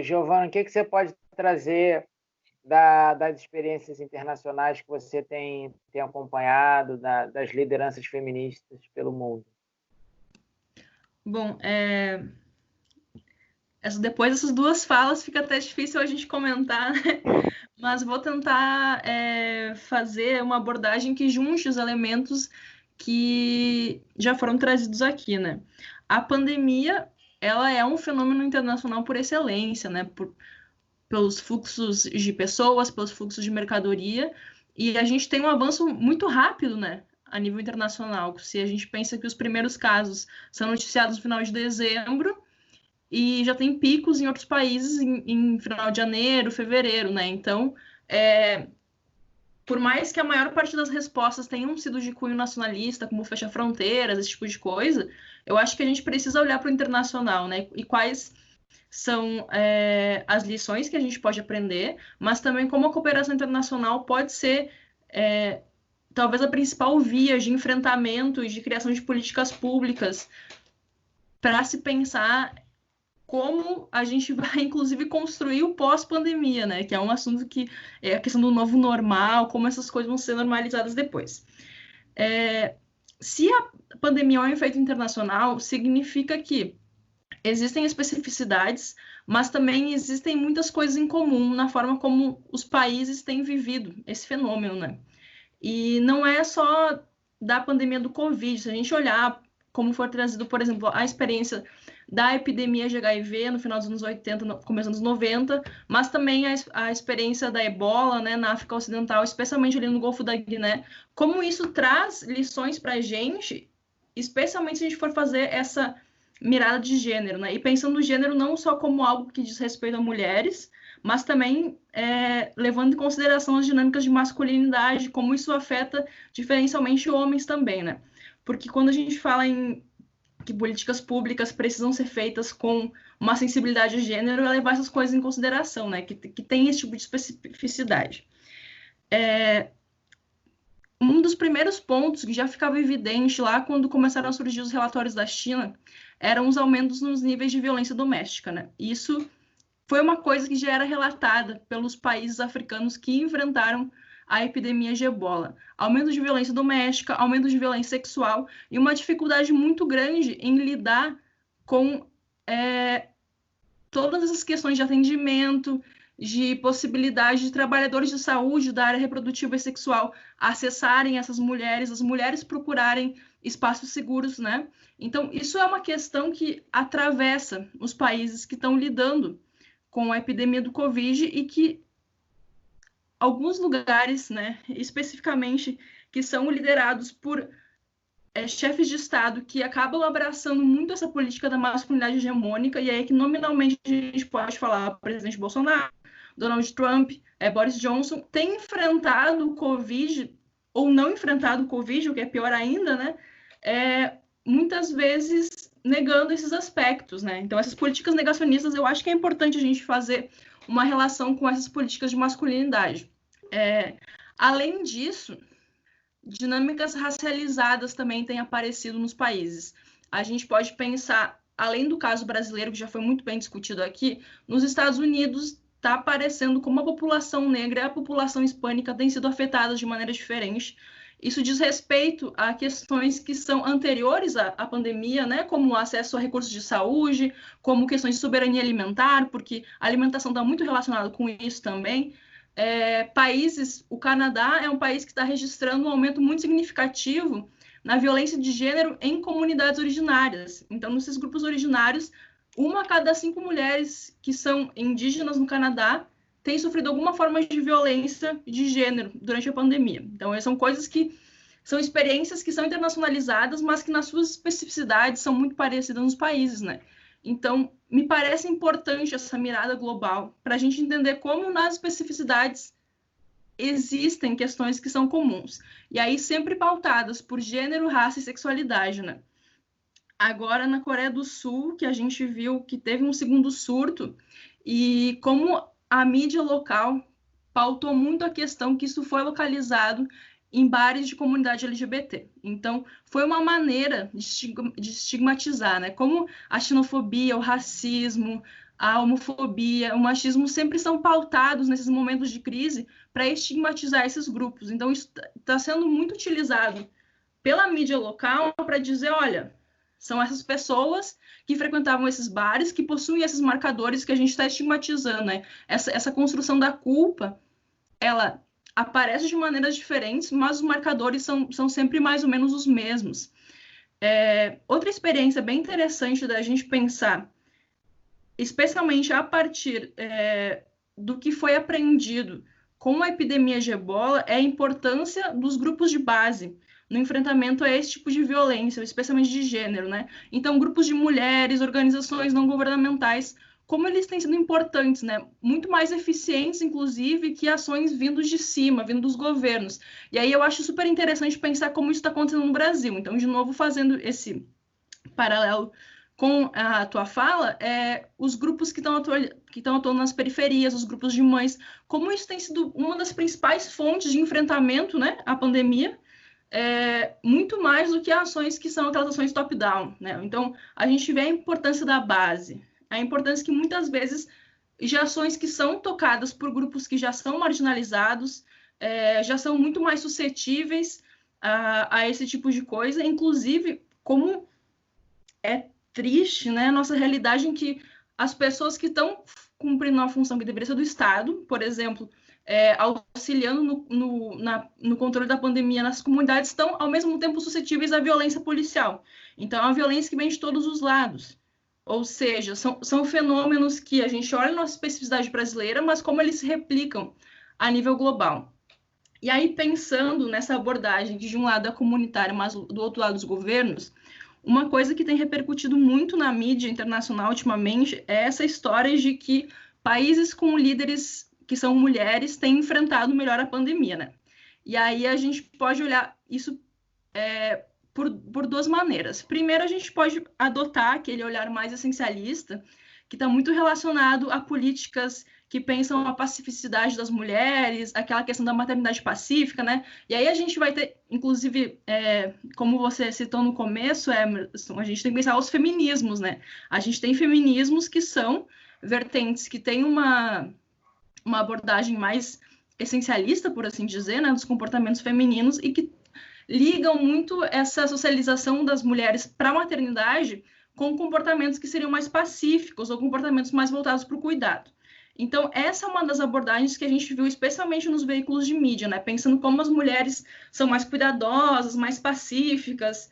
Giovana, o que você pode trazer das experiências internacionais que você tem acompanhado, das lideranças feministas pelo mundo? Bom, depois dessas duas falas fica até difícil a gente comentar, né? Mas vou tentar fazer uma abordagem que junte os elementos que já foram trazidos aqui, né? A pandemia, ela é um fenômeno internacional por excelência, né? Pelos fluxos de pessoas, pelos fluxos de mercadoria, e a gente tem um avanço muito rápido, né? A nível internacional. Se a gente pensa que os primeiros casos são noticiados no final de dezembro, e já tem picos em outros países em final de janeiro, fevereiro, né? Então, por mais que a maior parte das respostas tenham sido de cunho nacionalista, como fechar fronteiras, esse tipo de coisa, eu acho que a gente precisa olhar para o internacional, né? E quais são as lições que a gente pode aprender, mas também como a cooperação internacional pode ser talvez a principal via de enfrentamento e de criação de políticas públicas para se pensar como a gente vai, inclusive, construir o pós-pandemia, né? Que é um assunto que é a questão do novo normal, como essas coisas vão ser normalizadas depois. Se a pandemia é um efeito internacional, significa que existem especificidades, mas também existem muitas coisas em comum na forma como os países têm vivido esse fenômeno, né? E não é só da pandemia do Covid, se a gente olhar como foi trazido, por exemplo, a experiência da epidemia de HIV no final dos anos 80, começo dos anos 90, mas também a experiência da Ebola, né, na África Ocidental, especialmente ali no Golfo da Guiné, como isso traz lições para a gente, especialmente se a gente for fazer essa mirada de gênero, né? E pensando no gênero não só como algo que diz respeito a mulheres, mas também levando em consideração as dinâmicas de masculinidade, como isso afeta diferencialmente homens também, né? Porque quando a gente fala em que políticas públicas precisam ser feitas com uma sensibilidade de gênero, é levar essas coisas em consideração, né? Que tem esse tipo de especificidade. Um dos primeiros pontos que já ficava evidente lá quando começaram a surgir os relatórios da China eram os aumentos nos níveis de violência doméstica, né? Isso foi uma coisa que já era relatada pelos países africanos que enfrentaram a epidemia de ebola. Aumento de violência doméstica, aumento de violência sexual e uma dificuldade muito grande em lidar com todas essas questões de atendimento, de possibilidade de trabalhadores de saúde da área reprodutiva e sexual acessarem essas mulheres, as mulheres procurarem espaços seguros, né? Então, isso é uma questão que atravessa os países que estão lidando com a epidemia do Covid e que alguns lugares, né, especificamente, que são liderados por chefes de Estado que acabam abraçando muito essa política da masculinidade hegemônica, e aí que nominalmente a gente pode falar o presidente Bolsonaro, Donald Trump, Boris Johnson, tem enfrentado o Covid, ou não enfrentado o Covid, o que é pior ainda, né, muitas vezes negando esses aspectos, né? Então, essas políticas negacionistas, eu acho que é importante a gente fazer uma relação com essas políticas de masculinidade. Além disso, dinâmicas racializadas também têm aparecido nos países. A gente pode pensar, além do caso brasileiro, que já foi muito bem discutido aqui, nos Estados Unidos está aparecendo como a população negra e a população hispânica têm sido afetadas de maneira diferente. Isso diz respeito a questões que são anteriores à pandemia, né, como o acesso a recursos de saúde, como questões de soberania alimentar, porque a alimentação está muito relacionada com isso também. O Canadá é um país que está registrando um aumento muito significativo na violência de gênero em comunidades originárias. Então, nesses grupos originários, 1 a cada 5 mulheres que são indígenas no Canadá tem sofrido alguma forma de violência de gênero durante a pandemia. Então, são coisas que são experiências que são internacionalizadas, mas que nas suas especificidades são muito parecidas nos países, né? Então, me parece importante essa mirada global para a gente entender como nas especificidades existem questões que são comuns. E aí sempre pautadas por gênero, raça e sexualidade, né? Agora, na Coreia do Sul, que a gente viu que teve um segundo surto, e como a mídia local pautou muito a questão que isso foi localizado em bares de comunidade LGBT. Então, foi uma maneira de estigmatizar, né? Como a xenofobia, o racismo, a homofobia, o machismo sempre são pautados nesses momentos de crise para estigmatizar esses grupos. Então, isso está sendo muito utilizado pela mídia local para dizer, olha, são essas pessoas que frequentavam esses bares, que possuem esses marcadores que a gente está estigmatizando, né? Essa construção da culpa, ela aparece de maneiras diferentes, mas os marcadores são sempre mais ou menos os mesmos. Outra experiência bem interessante da gente pensar, especialmente a partir do que foi aprendido com a epidemia de ebola, é a importância dos grupos de base no enfrentamento a esse tipo de violência, especialmente de gênero, né? Então, grupos de mulheres, organizações não governamentais, como eles têm sido importantes, né? Muito mais eficientes, inclusive, que ações vindos de cima, vindo dos governos. E aí eu acho super interessante pensar como isso está acontecendo no Brasil. Então, de novo, fazendo esse paralelo com a tua fala, os grupos que estão atuando nas periferias, os grupos de mães, como isso tem sido uma das principais fontes de enfrentamento, né, à pandemia, muito mais do que ações que são aquelas ações top-down, né? Então, a gente vê a importância da base, a importância que muitas vezes de ações que são tocadas por grupos que já são marginalizados, já são muito mais suscetíveis a esse tipo de coisa, inclusive como é triste, né, a nossa realidade em que as pessoas que estão cumprindo uma função que deveria ser do Estado, por exemplo, auxiliando no controle da pandemia nas comunidades, estão, ao mesmo tempo, suscetíveis à violência policial. Então, é uma violência que vem de todos os lados. Ou seja, são fenômenos que a gente olha na nossa especificidade brasileira, mas como eles se replicam a nível global. E aí, pensando nessa abordagem, que de um lado é comunitária, mas do outro lado os governos, uma coisa que tem repercutido muito na mídia internacional ultimamente é essa história de que países com líderes que são mulheres têm enfrentado melhor a pandemia, né? E aí a gente pode olhar isso por duas maneiras. Primeiro, a gente pode adotar aquele olhar mais essencialista, que está muito relacionado a políticas que pensam a pacificidade das mulheres, aquela questão da maternidade pacífica, né? E aí a gente vai ter, inclusive, como você citou no começo, a gente tem que pensar os feminismos, né? A gente tem feminismos que são vertentes que têm uma abordagem mais essencialista, por assim dizer, né, dos comportamentos femininos e que ligam muito essa socialização das mulheres para a maternidade com comportamentos que seriam mais pacíficos ou comportamentos mais voltados para o cuidado. Então, essa é uma das abordagens que a gente viu especialmente nos veículos de mídia, né? Pensando como as mulheres são mais cuidadosas, mais pacíficas.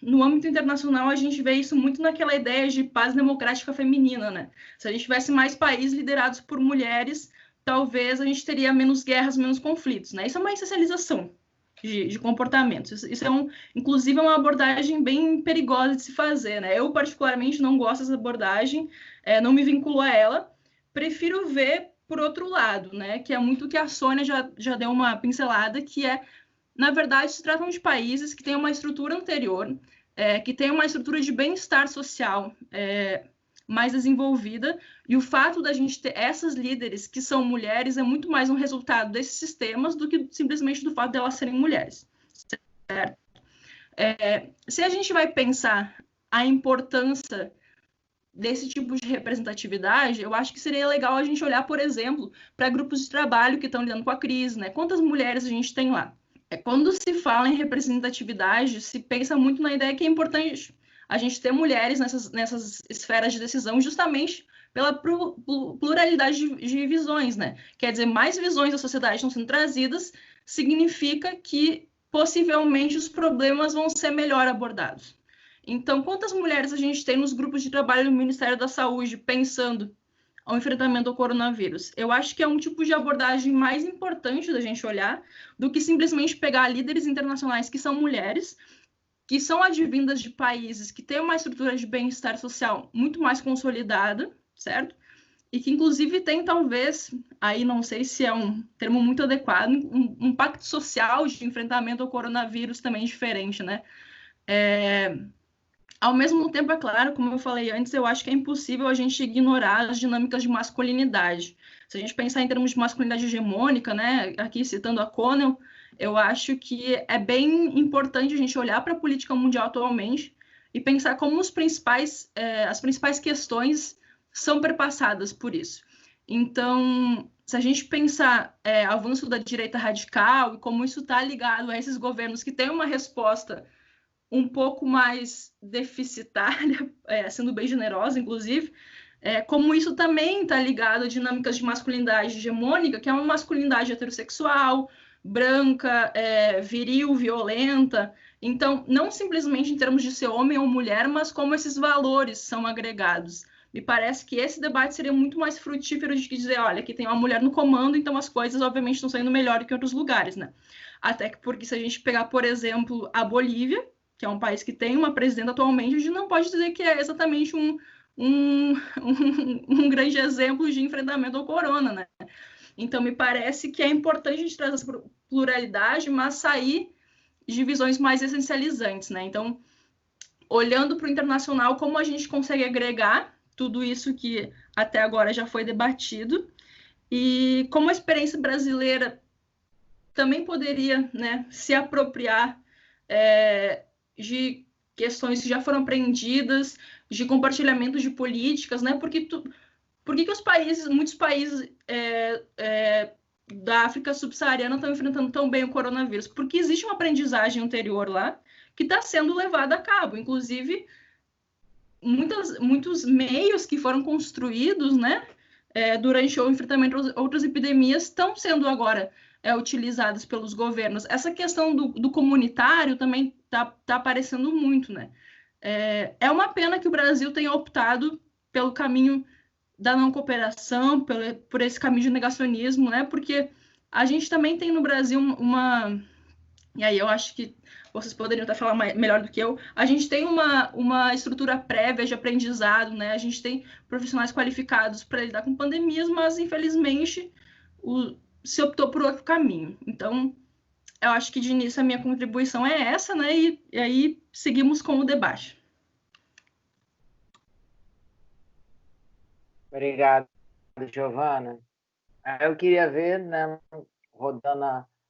No âmbito internacional, a gente vê isso muito naquela ideia de paz democrática feminina, né? Se a gente tivesse mais países liderados por mulheres, talvez a gente teria menos guerras, menos conflitos, né? Isso é uma essencialização de comportamentos. Isso inclusive, é uma abordagem bem perigosa de se fazer, né? Eu, particularmente, não gosto dessa abordagem, não me vinculo a ela, prefiro ver por outro lado, né? Que é muito o que a Sônia já deu uma pincelada, que na verdade, se tratam de países que têm uma estrutura anterior, que têm uma estrutura de bem-estar social mais desenvolvida, e o fato da gente ter essas líderes que são mulheres é muito mais um resultado desses sistemas do que simplesmente do fato de elas serem mulheres, certo? Se a gente vai pensar a importância desse tipo de representatividade, eu acho que seria legal a gente olhar, por exemplo, para grupos de trabalho que estão lidando com a crise, né? Quantas mulheres a gente tem lá? Quando se fala em representatividade, se pensa muito na ideia que é importante a gente ter mulheres nessas esferas de decisão, justamente pela pluralidade de visões, né? Quer dizer, mais visões da sociedade estão sendo trazidas, significa que possivelmente os problemas vão ser melhor abordados. Então, quantas mulheres a gente tem nos grupos de trabalho do Ministério da Saúde pensando ao enfrentamento ao coronavírus? Eu acho que é um tipo de abordagem mais importante da gente olhar do que simplesmente pegar líderes internacionais que são mulheres, que são advindas de países que têm uma estrutura de bem-estar social muito mais consolidada, certo? E que, inclusive, tem, talvez, aí não sei se é um termo muito adequado, um pacto social de enfrentamento ao coronavírus também diferente, né? Ao mesmo tempo, é claro, como eu falei antes, eu acho que é impossível a gente ignorar as dinâmicas de masculinidade. Se a gente pensar em termos de masculinidade hegemônica, né, aqui citando a Connell, eu acho que é bem importante a gente olhar para a política mundial atualmente e pensar como as principais questões são perpassadas por isso. Então, se a gente pensar avanço da direita radical e como isso está ligado a esses governos que têm uma resposta um pouco mais deficitária, sendo bem generosa, inclusive, como isso também está ligado a dinâmicas de masculinidade hegemônica, que é uma masculinidade heterossexual, branca, viril, violenta. Então, não simplesmente em termos de ser homem ou mulher, mas como esses valores são agregados. Me parece que esse debate seria muito mais frutífero de que dizer, olha, aqui tem uma mulher no comando, então as coisas, obviamente, estão saindo melhor do que em outros lugares, né? Até que porque se a gente pegar, por exemplo, a Bolívia, que é um país que tem uma presidenta atualmente, a gente não pode dizer que é exatamente um grande exemplo de enfrentamento ao corona, né? Então, me parece que é importante a gente trazer essa pluralidade, mas sair de visões mais essencializantes, né? Então, olhando para o internacional, como a gente consegue agregar tudo isso que até agora já foi debatido e como a experiência brasileira também poderia, né, se apropriar de questões que já foram aprendidas, de compartilhamento de políticas, né? Por que muitos países da África subsaariana estão enfrentando tão bem o coronavírus? Porque existe uma aprendizagem anterior lá que está sendo levada a cabo, inclusive muitos meios que foram construídos, né, durante o enfrentamento a outras epidemias estão sendo agora utilizados pelos governos. Essa questão do comunitário também está aparecendo muito, né? É uma pena que o Brasil tenha optado pelo caminho da não cooperação, por esse caminho de negacionismo, né? Porque a gente também tem no Brasil e aí eu acho que vocês poderiam até falar melhor do que eu, a gente tem uma estrutura prévia de aprendizado, né? A gente tem profissionais qualificados para lidar com pandemias, mas infelizmente se optou por outro caminho. Então, eu acho que de início a minha contribuição é essa, né? E aí seguimos com o debate. Obrigado, Giovana. Eu queria ver, né, rodando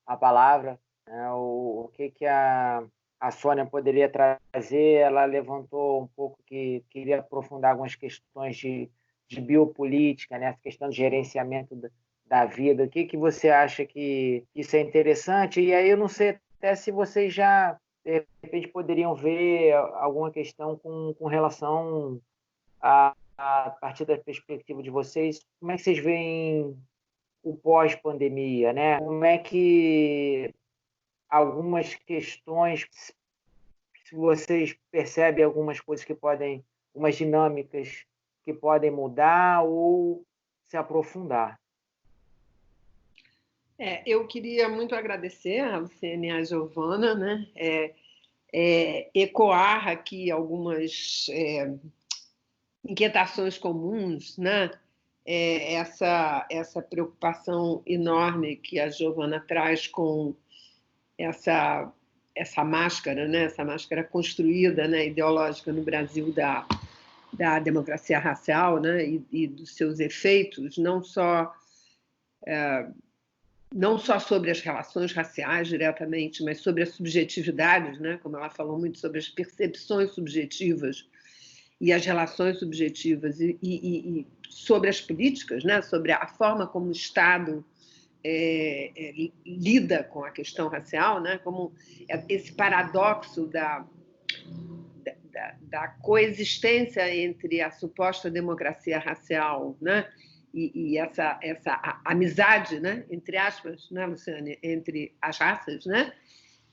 a palavra, né, o que a Sônia poderia trazer. Ela levantou um pouco que queria aprofundar algumas questões de biopolítica, né, essa questão de gerenciamento da vida. O que você acha que isso é interessante? E aí eu não sei até se vocês já, de repente, poderiam ver alguma questão com relação a partir da perspectiva de vocês, como é que vocês veem o pós-pandemia, né? Como é que algumas questões, se vocês percebem algumas coisas que podem, algumas dinâmicas que podem mudar ou se aprofundar? Eu queria muito agradecer a Luciene e a Giovana, né? Ecoar aqui algumas inquietações comuns, né? Essa preocupação enorme que a Giovana traz com essa máscara, né? Essa máscara construída, né, ideológica no Brasil da democracia racial, né? E dos seus efeitos, não só sobre as relações raciais diretamente, mas sobre as subjetividades, né? Como ela falou muito sobre as percepções subjetivas e as relações subjetivas e sobre as políticas, né? Sobre a forma como o Estado lida com a questão racial, né? Como esse paradoxo da coexistência entre a suposta democracia racial, né? E essa amizade, né? Entre aspas, né, Luciane, entre as raças, né?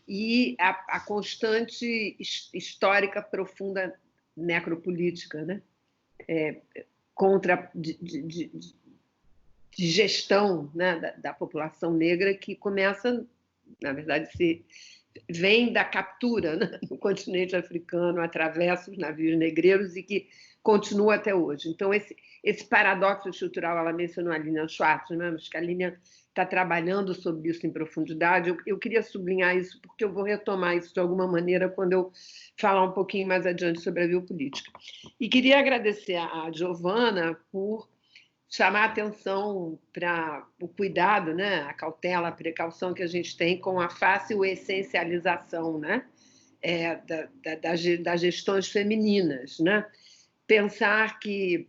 E a constante histórica profunda necropolítica, né? De gestão, né, da população negra, que começa, na verdade, vem da captura, né, no continente africano, atravessa os navios negreiros e que continua até hoje. Então, esse paradoxo estrutural, ela mencionou a Lilian Schwartz, né? Acho que a Lilian está trabalhando sobre isso em profundidade. Eu queria sublinhar isso, porque eu vou retomar isso de alguma maneira quando eu falar um pouquinho mais adiante sobre a biopolítica. E queria agradecer a Giovana por chamar a atenção para o cuidado, né? A cautela, a precaução que a gente tem com a fácil essencialização, né? Das gestões femininas, né? Pensar que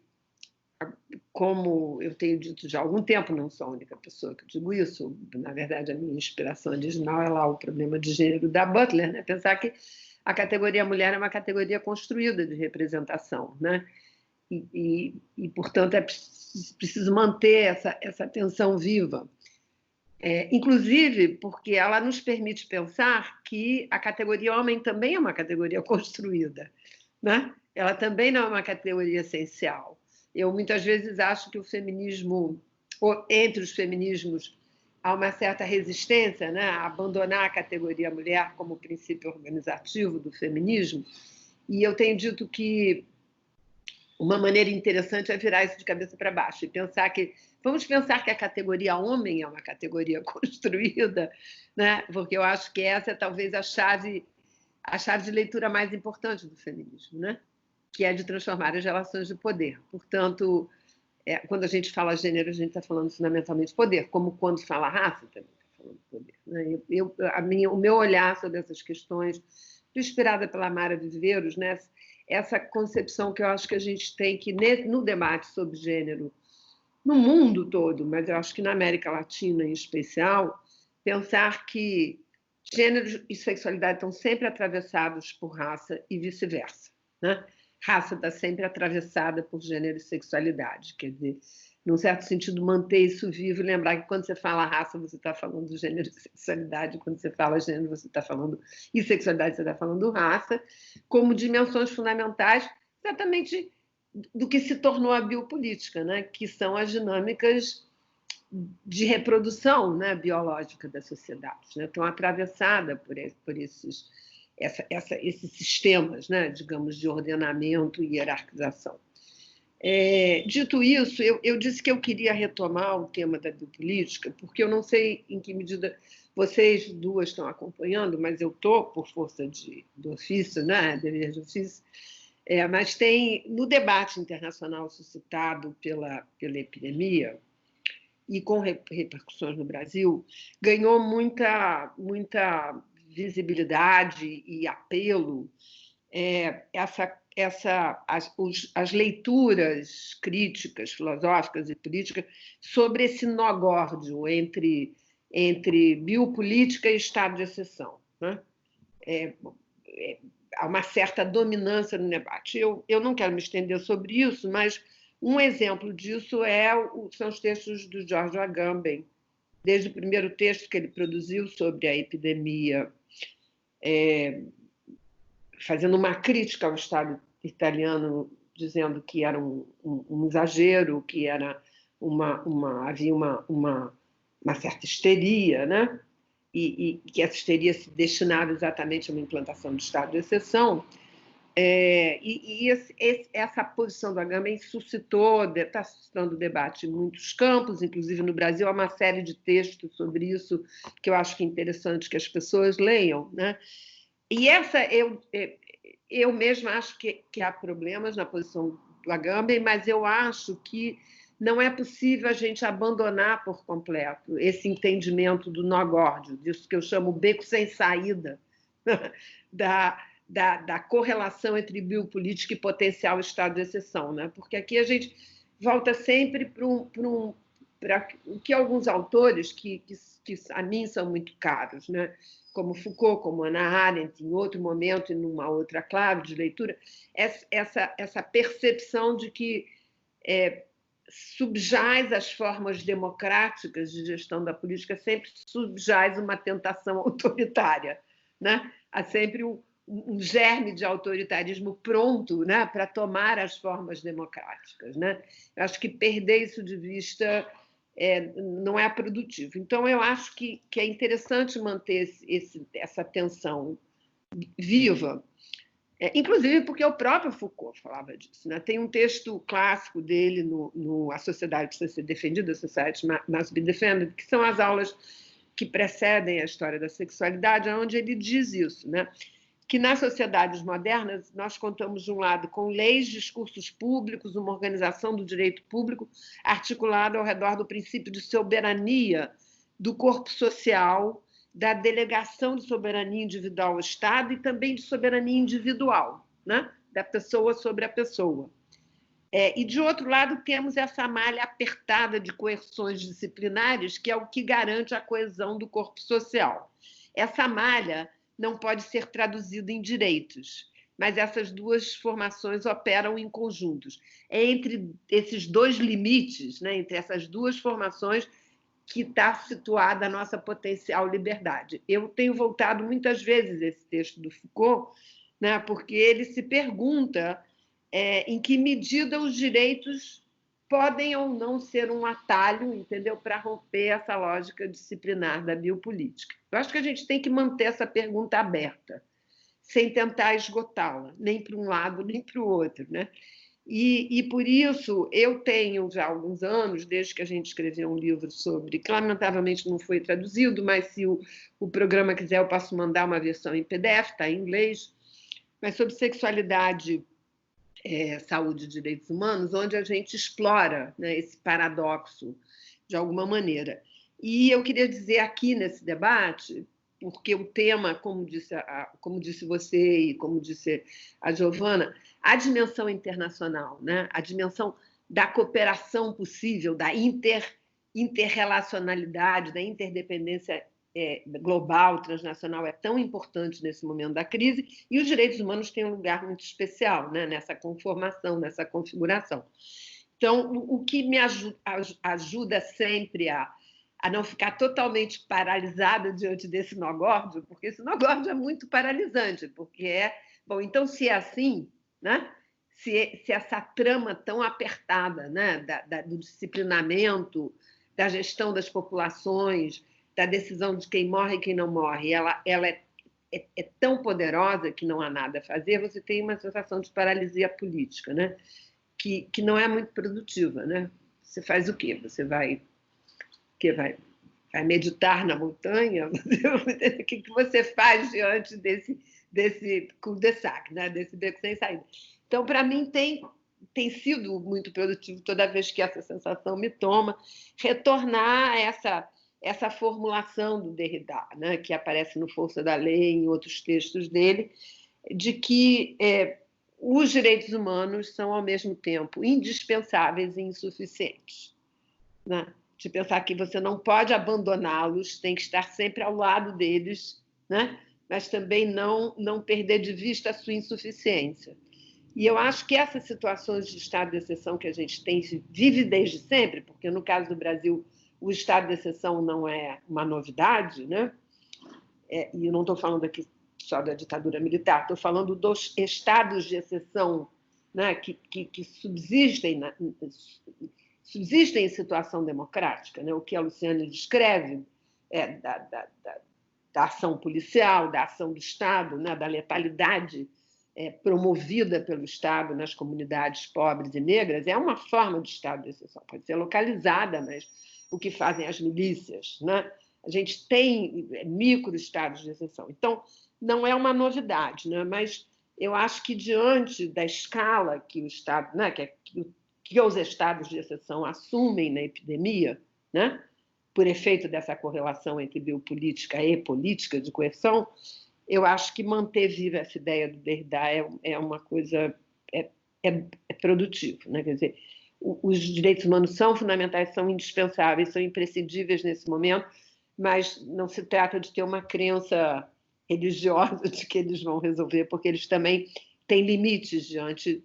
como eu tenho dito já há algum tempo, não sou a única pessoa que digo isso, na verdade a minha inspiração original é lá o problema de gênero da Butler, né? Pensar que a categoria mulher é uma categoria construída de representação, né? Portanto, é preciso manter essa tensão viva. Inclusive porque ela nos permite pensar que a categoria homem também é uma categoria construída, né? Ela também não é uma categoria essencial. Eu muitas vezes acho que o feminismo, ou entre os feminismos, há uma certa resistência, né, a abandonar a categoria mulher como princípio organizativo do feminismo, e eu tenho dito que uma maneira interessante é virar isso de cabeça para baixo e pensar que vamos pensar que a categoria homem é uma categoria construída, né? Porque eu acho que essa é talvez a chave de leitura mais importante do feminismo, né? Que é de transformar as relações de poder. Portanto, quando a gente fala gênero, a gente está falando fundamentalmente de poder, como quando fala raça também está falando de poder, né? O meu olhar sobre essas questões, inspirada pela Mara Viveiros, né? Essa concepção que eu acho que a gente tem que, no debate sobre gênero, no mundo todo, mas eu acho que na América Latina em especial, pensar que gênero e sexualidade estão sempre atravessados por raça e vice-versa, né? Raça está sempre atravessada por gênero e sexualidade, quer dizer, num certo sentido, manter isso vivo e lembrar que quando você fala raça, você está falando de gênero e sexualidade, quando você fala gênero, você está falando, e sexualidade, você está falando raça, como dimensões fundamentais, exatamente do que se tornou a biopolítica, né? Que são as dinâmicas de reprodução, né, biológica das sociedades, né? Estão atravessadas por esses sistemas, né, digamos, de ordenamento e hierarquização. Dito isso, eu disse que eu queria retomar o tema da biopolítica, porque eu não sei em que medida vocês duas estão acompanhando, mas eu estou, por força do ofício, né, dever de ofício, mas tem, no debate internacional suscitado pela epidemia, e com repercussões no Brasil, ganhou muita visibilidade e apelo as leituras críticas, filosóficas e políticas sobre esse nó górdio entre biopolítica e estado de exceção, né? Há uma certa dominância no debate. Eu não quero me estender sobre isso, mas um exemplo disso são os textos do Giorgio Agamben, desde o primeiro texto que ele produziu sobre a epidemia, fazendo uma crítica ao Estado italiano, dizendo que era um exagero, que havia uma certa histeria, né? E que essa histeria se destinava exatamente a uma implantação do estado de exceção. Essa posição do Agamben está suscitando debate em muitos campos, inclusive no Brasil, há uma série de textos sobre isso que eu acho que é interessante que as pessoas leiam, né? E eu mesma acho que há problemas na posição do Agamben, mas eu acho que não é possível a gente abandonar por completo esse entendimento do nó górdio, disso que eu chamo beco sem saída, da correlação entre biopolítica e potencial estado de exceção, né? Porque aqui a gente volta sempre para o que alguns autores que a mim são muito caros, né? Como Foucault, como Hannah Arendt, em outro momento e numa outra clave de leitura, essa percepção de que subjaz as formas democráticas de gestão da política, sempre subjaz uma tentação autoritária, né? Há sempre um germe de autoritarismo pronto, né, para tomar as formas democráticas, né? Eu acho que perder isso de vista não é produtivo. Então, eu acho que é interessante manter essa tensão viva, inclusive porque o próprio Foucault falava disso, né? Tem um texto clássico dele no A Sociedade Precisa Ser Defendida, Society Must Be Defended, que são as aulas que precedem a história da sexualidade, onde ele diz isso, né? Que nas sociedades modernas nós contamos, de um lado, com leis, discursos públicos, uma organização do direito público articulada ao redor do princípio de soberania do corpo social, da delegação de soberania individual ao Estado e também de soberania individual, né? Da pessoa sobre a pessoa. E, de outro lado, temos essa malha apertada de coerções disciplinares, que é o que garante a coesão do corpo social. Essa malha não pode ser traduzida em direitos, mas essas duas formações operam em conjuntos. É entre esses dois limites, né, entre essas duas formações, que está situada a nossa potencial liberdade. Eu tenho voltado muitas vezes esse texto do Foucault, né, porque ele se pergunta em que medida os direitos podem ou não ser um atalho, entendeu, para romper essa lógica disciplinar da biopolítica. Eu acho que a gente tem que manter essa pergunta aberta, sem tentar esgotá-la, nem para um lado, nem para o outro, né? E por isso eu tenho já alguns anos, desde que a gente escreveu um livro sobre, que lamentavelmente não foi traduzido, mas se o programa quiser eu posso mandar uma versão em PDF, está em inglês, mas sobre sexualidade, saúde e direitos humanos, onde a gente explora, né, esse paradoxo de alguma maneira. E eu queria dizer aqui nesse debate, porque o tema, como disse você e como disse a Giovana, a dimensão internacional, né, a dimensão da cooperação possível, da interrelacionalidade, da interdependência global, transnacional, é tão importante nesse momento da crise, e os direitos humanos têm um lugar muito especial, né, nessa conformação, nessa configuração. Então, o que me ajuda sempre a não ficar totalmente paralisada diante desse nó górdio, porque esse nó górdio é muito paralisante, porque bom, então, se é assim, né, se essa trama tão apertada, né, do disciplinamento, da gestão das populações, da decisão de quem morre e quem não morre, ela é tão poderosa que não há nada a fazer, você tem uma sensação de paralisia política, né? Que não é muito produtiva, né? Você faz o quê? Você vai meditar na montanha? O que você faz diante desse cul-de-sac, né? Desse beco sem saída? Então, para mim, tem sido muito produtivo toda vez que essa sensação me toma, retornar a essa formulação do Derrida, né, que aparece no Força da Lei, em outros textos dele, de que os direitos humanos são, ao mesmo tempo, indispensáveis e insuficientes. Né? De pensar que você não pode abandoná-los, tem que estar sempre ao lado deles, né? Mas também não perder de vista a sua insuficiência. E eu acho que essas situações de estado de exceção que a gente vive desde sempre, porque no caso do Brasil o estado de exceção não é uma novidade, né? E eu não estou falando aqui só da ditadura militar, estou falando dos estados de exceção, né, que subsistem em situação democrática, né? O que a Luciane descreve da ação policial, da ação do Estado, né, da letalidade promovida pelo Estado nas comunidades pobres e negras, é uma forma de estado de exceção, pode ser localizada, mas o que fazem as milícias, né? A gente tem microestados de exceção. Então, não é uma novidade, né? Mas eu acho que, diante da escala que o Estado, né, que os estados de exceção assumem na epidemia, né, por efeito dessa correlação entre biopolítica e política de coerção, eu acho que manter viva essa ideia do Derrida é uma coisa produtiva, né? Quer dizer, os direitos humanos são fundamentais, são indispensáveis, são imprescindíveis nesse momento, mas não se trata de ter uma crença religiosa de que eles vão resolver, porque eles também têm limites diante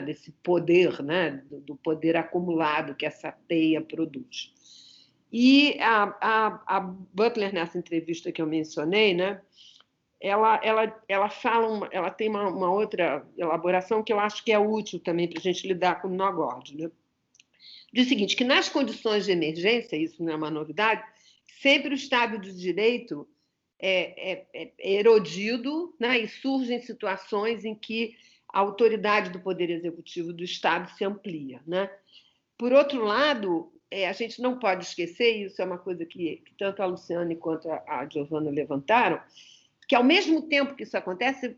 desse poder, né, do poder acumulado que essa teia produz. E a Butler, nessa entrevista que eu mencionei, né, ela fala, ela tem uma outra elaboração que eu acho que é útil também para a gente lidar com o nó górdio, né? Diz o seguinte, que nas condições de emergência, isso não é uma novidade, sempre o Estado de Direito é erodido, né? E surgem situações em que a autoridade do Poder Executivo do Estado se amplia, né? Por outro lado, a gente não pode esquecer, e isso é uma coisa que tanto a Luciane quanto a Giovana levantaram, que, ao mesmo tempo que isso acontece,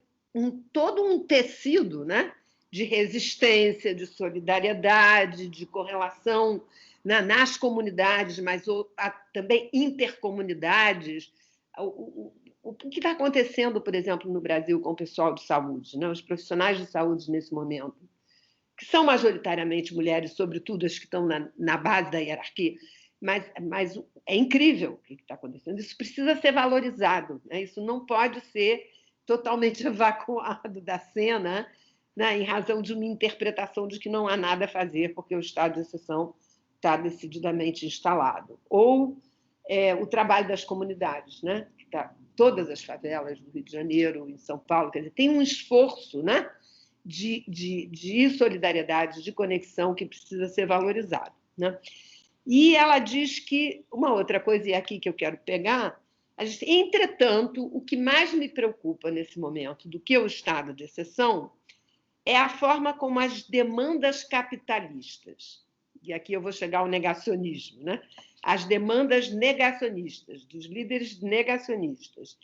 todo um tecido, né, de resistência, de solidariedade, de correlação, né, nas comunidades, mas também intercomunidades. O que está acontecendo, por exemplo, no Brasil com o pessoal de saúde, né, os profissionais de saúde nesse momento? que são majoritariamente mulheres, sobretudo as que estão na base da hierarquia, mas é incrível o que está acontecendo. Isso precisa ser valorizado, né? Isso não pode ser totalmente evacuado da cena, né, em razão de uma interpretação de que não há nada a fazer porque o estado de exceção está decididamente instalado. Ou o trabalho das comunidades, né? Todas as favelas do Rio de Janeiro, em São Paulo, quer dizer, tem um esforço, né, de solidariedade, de conexão que precisa ser valorizado, né? E ela diz que, uma outra coisa, e é aqui que eu quero pegar, entretanto, o que mais me preocupa nesse momento do que o estado de exceção é a forma como as demandas capitalistas, e aqui eu vou chegar ao negacionismo, né? As demandas negacionistas, dos líderes negacionistas,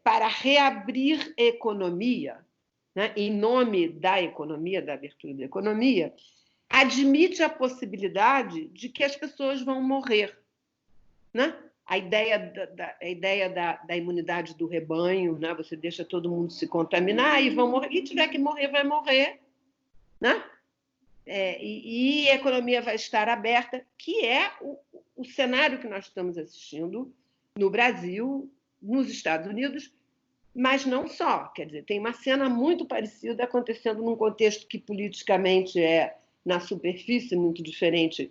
para reabrir a economia, né, em nome da economia, da abertura da economia, admite a possibilidade de que as pessoas vão morrer, né? A ideia da imunidade do rebanho, né? Você deixa todo mundo se contaminar e vão morrer. Quem tiver que morrer, vai morrer, né? E a economia vai estar aberta, que é o cenário que nós estamos assistindo no Brasil, nos Estados Unidos, mas não só. Quer dizer, tem uma cena muito parecida acontecendo num contexto que politicamente na superfície, muito diferente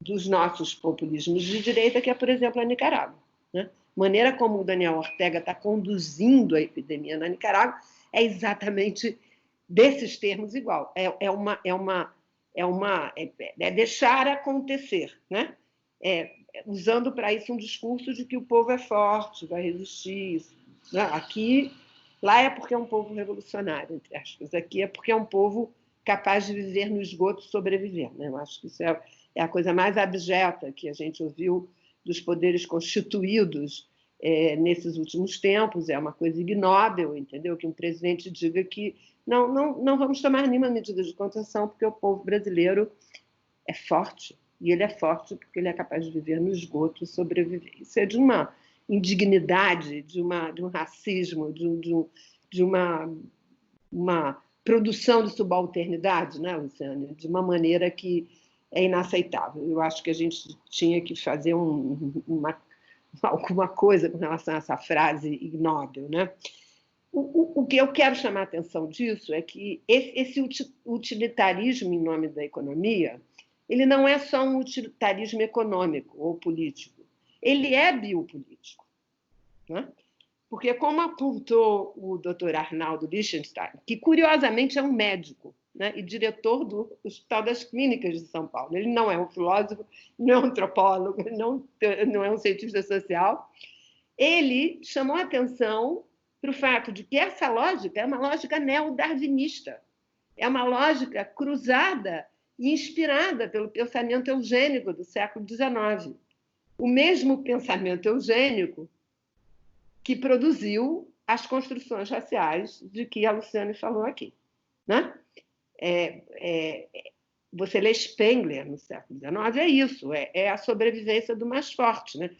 dos nossos populismos de direita, que é, por exemplo, a Nicarágua, né? A maneira como o Daniel Ortega está conduzindo a epidemia na Nicarágua é exatamente desses termos igual. É deixar acontecer, né? Usando para isso um discurso de que o povo é forte, vai resistir. Lá é porque é um povo revolucionário, entre aspas. Aqui é porque é um povo capaz de viver no esgoto e sobreviver, né? Eu acho que isso é a coisa mais abjeta que a gente ouviu dos poderes constituídos nesses últimos tempos. É uma coisa ignóbil, entendeu? Que um presidente diga que não vamos tomar nenhuma medida de contenção porque o povo brasileiro é forte. E ele é forte porque ele é capaz de viver no esgoto e sobreviver. Isso é de uma indignidade, de um racismo, de uma produção de subalternidade, né, Luciane? De uma maneira que é inaceitável. Eu acho que a gente tinha que fazer alguma coisa com relação a essa frase ignóbil, né? O que eu quero chamar a atenção disso é que esse utilitarismo em nome da economia, ele não é só um utilitarismo econômico ou político, ele é biopolítico, né? Porque, como apontou o Dr. Arnaldo Lichtenstein, que curiosamente é um médico, né, e diretor do Hospital das Clínicas de São Paulo. Ele não é um filósofo, não é um antropólogo, não é um cientista social. Ele chamou a atenção para o fato de que essa lógica é uma lógica neodarwinista, é uma lógica cruzada e inspirada pelo pensamento eugênico do século XIX. O mesmo pensamento eugênico que produziu as construções raciais de que a Luciane falou aqui, né? Você lê Spengler no século XIX, é isso, é a sobrevivência do mais forte, né?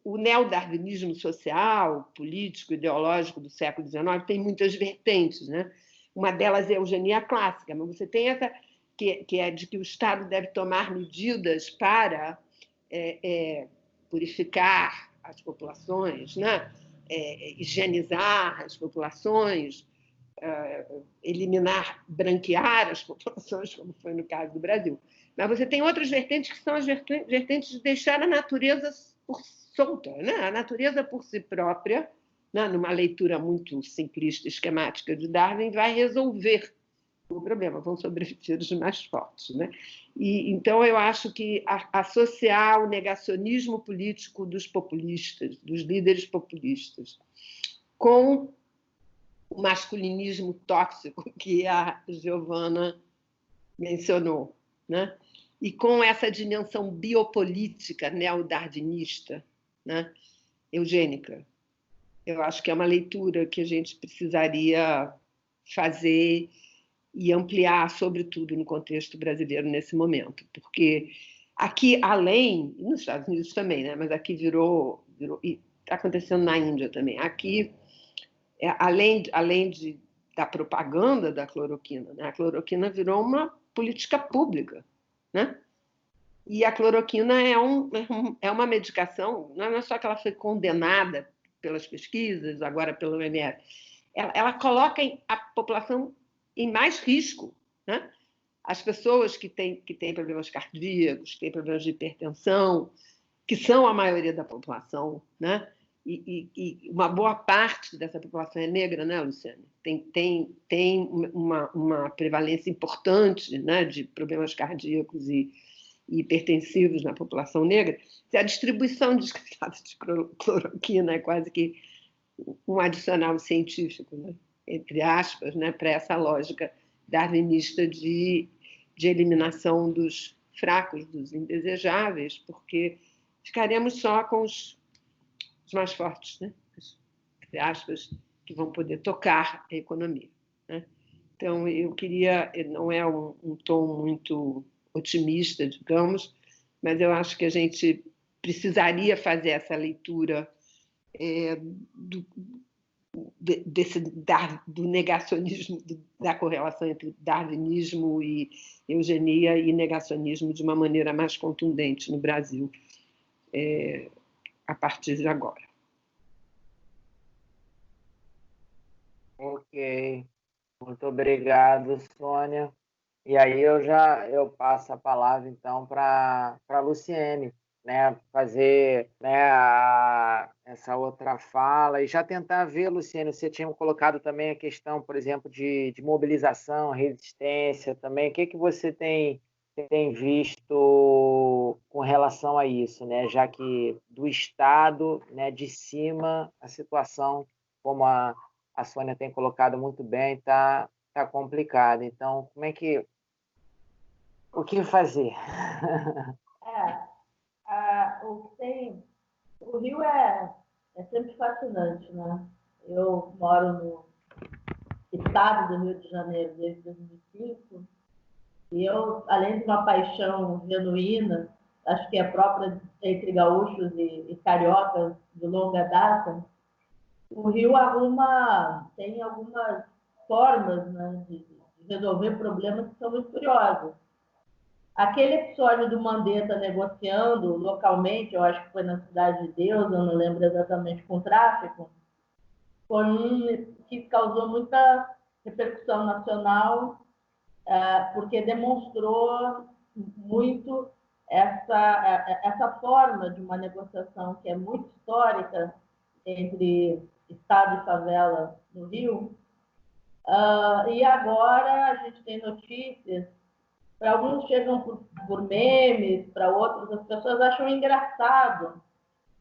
O neodarwinismo social, político, ideológico do século XIX tem muitas vertentes, né? Uma delas é a eugenia clássica, mas você tem essa que é de que o Estado deve tomar medidas para purificar as populações, né? Higienizar as populações, branquear as populações, como foi no caso do Brasil. Mas você tem outras vertentes que são as vertentes de deixar a natureza solta, né? A natureza por si própria, né? Numa leitura muito simplista, esquemática de Darwin, vai resolver o problema, vão sobreviver os mais fortes, né? E então eu acho que associar o negacionismo político dos populistas, dos líderes populistas, com o masculinismo tóxico que a Giovana mencionou, né? E com essa dimensão biopolítica neodarwinista, né? Eugênica. Eu acho que é uma leitura que a gente precisaria fazer e ampliar, sobretudo no contexto brasileiro nesse momento, porque aqui, além, e nos Estados Unidos também, né? Mas aqui virou e está acontecendo na Índia também, aqui além da propaganda da cloroquina, né? A cloroquina virou uma política pública, né? E a cloroquina é uma medicação, não é só que ela foi condenada pelas pesquisas, agora pelo OMS, ela coloca a população em mais risco, né? As pessoas que têm problemas cardíacos, que têm problemas de hipertensão, que são a maioria da população, né? E uma boa parte dessa população é negra, né, Luciane? Tem uma prevalência importante, né, de problemas cardíacos e hipertensivos na população negra. A distribuição desgraçada de cloroquina é quase que um adicional científico, né? Entre aspas, né, para essa lógica darwinista de eliminação dos fracos, dos indesejáveis, porque ficaremos só com os mais fortes, né? Entre aspas, que vão poder tocar a economia, né? Então, eu queria, não é um tom muito otimista, digamos, mas eu acho que a gente precisaria fazer essa leitura do negacionismo, da correlação entre darwinismo e eugenia e negacionismo de uma maneira mais contundente no Brasil, a partir de agora. Ok, muito obrigado, Sônia. E aí eu passo a palavra então para a Luciene, né, fazer, né, essa outra fala e já tentar ver, Luciene, você tinha colocado também a questão, por exemplo, de mobilização, resistência também. O que você tem visto com relação a isso, né? Já que do Estado, né, de cima, a situação, como a Sônia tem colocado muito bem, está complicada. Então, o que fazer? O Rio é sempre fascinante, né? Eu moro no estado do Rio de Janeiro desde 2005 e eu, além de uma paixão genuína, acho que é própria entre gaúchos e cariocas de longa data, o Rio tem algumas formas, né, de resolver problemas que são muito curiosas. Aquele episódio do Mandetta negociando localmente, eu acho que foi na Cidade de Deus, eu não lembro exatamente, com o tráfico, foi que causou muita repercussão nacional, porque demonstrou muito essa forma de uma negociação que é muito histórica entre Estado e favela no Rio. E agora a gente tem notícias, para alguns chegam por memes, para outros as pessoas acham engraçado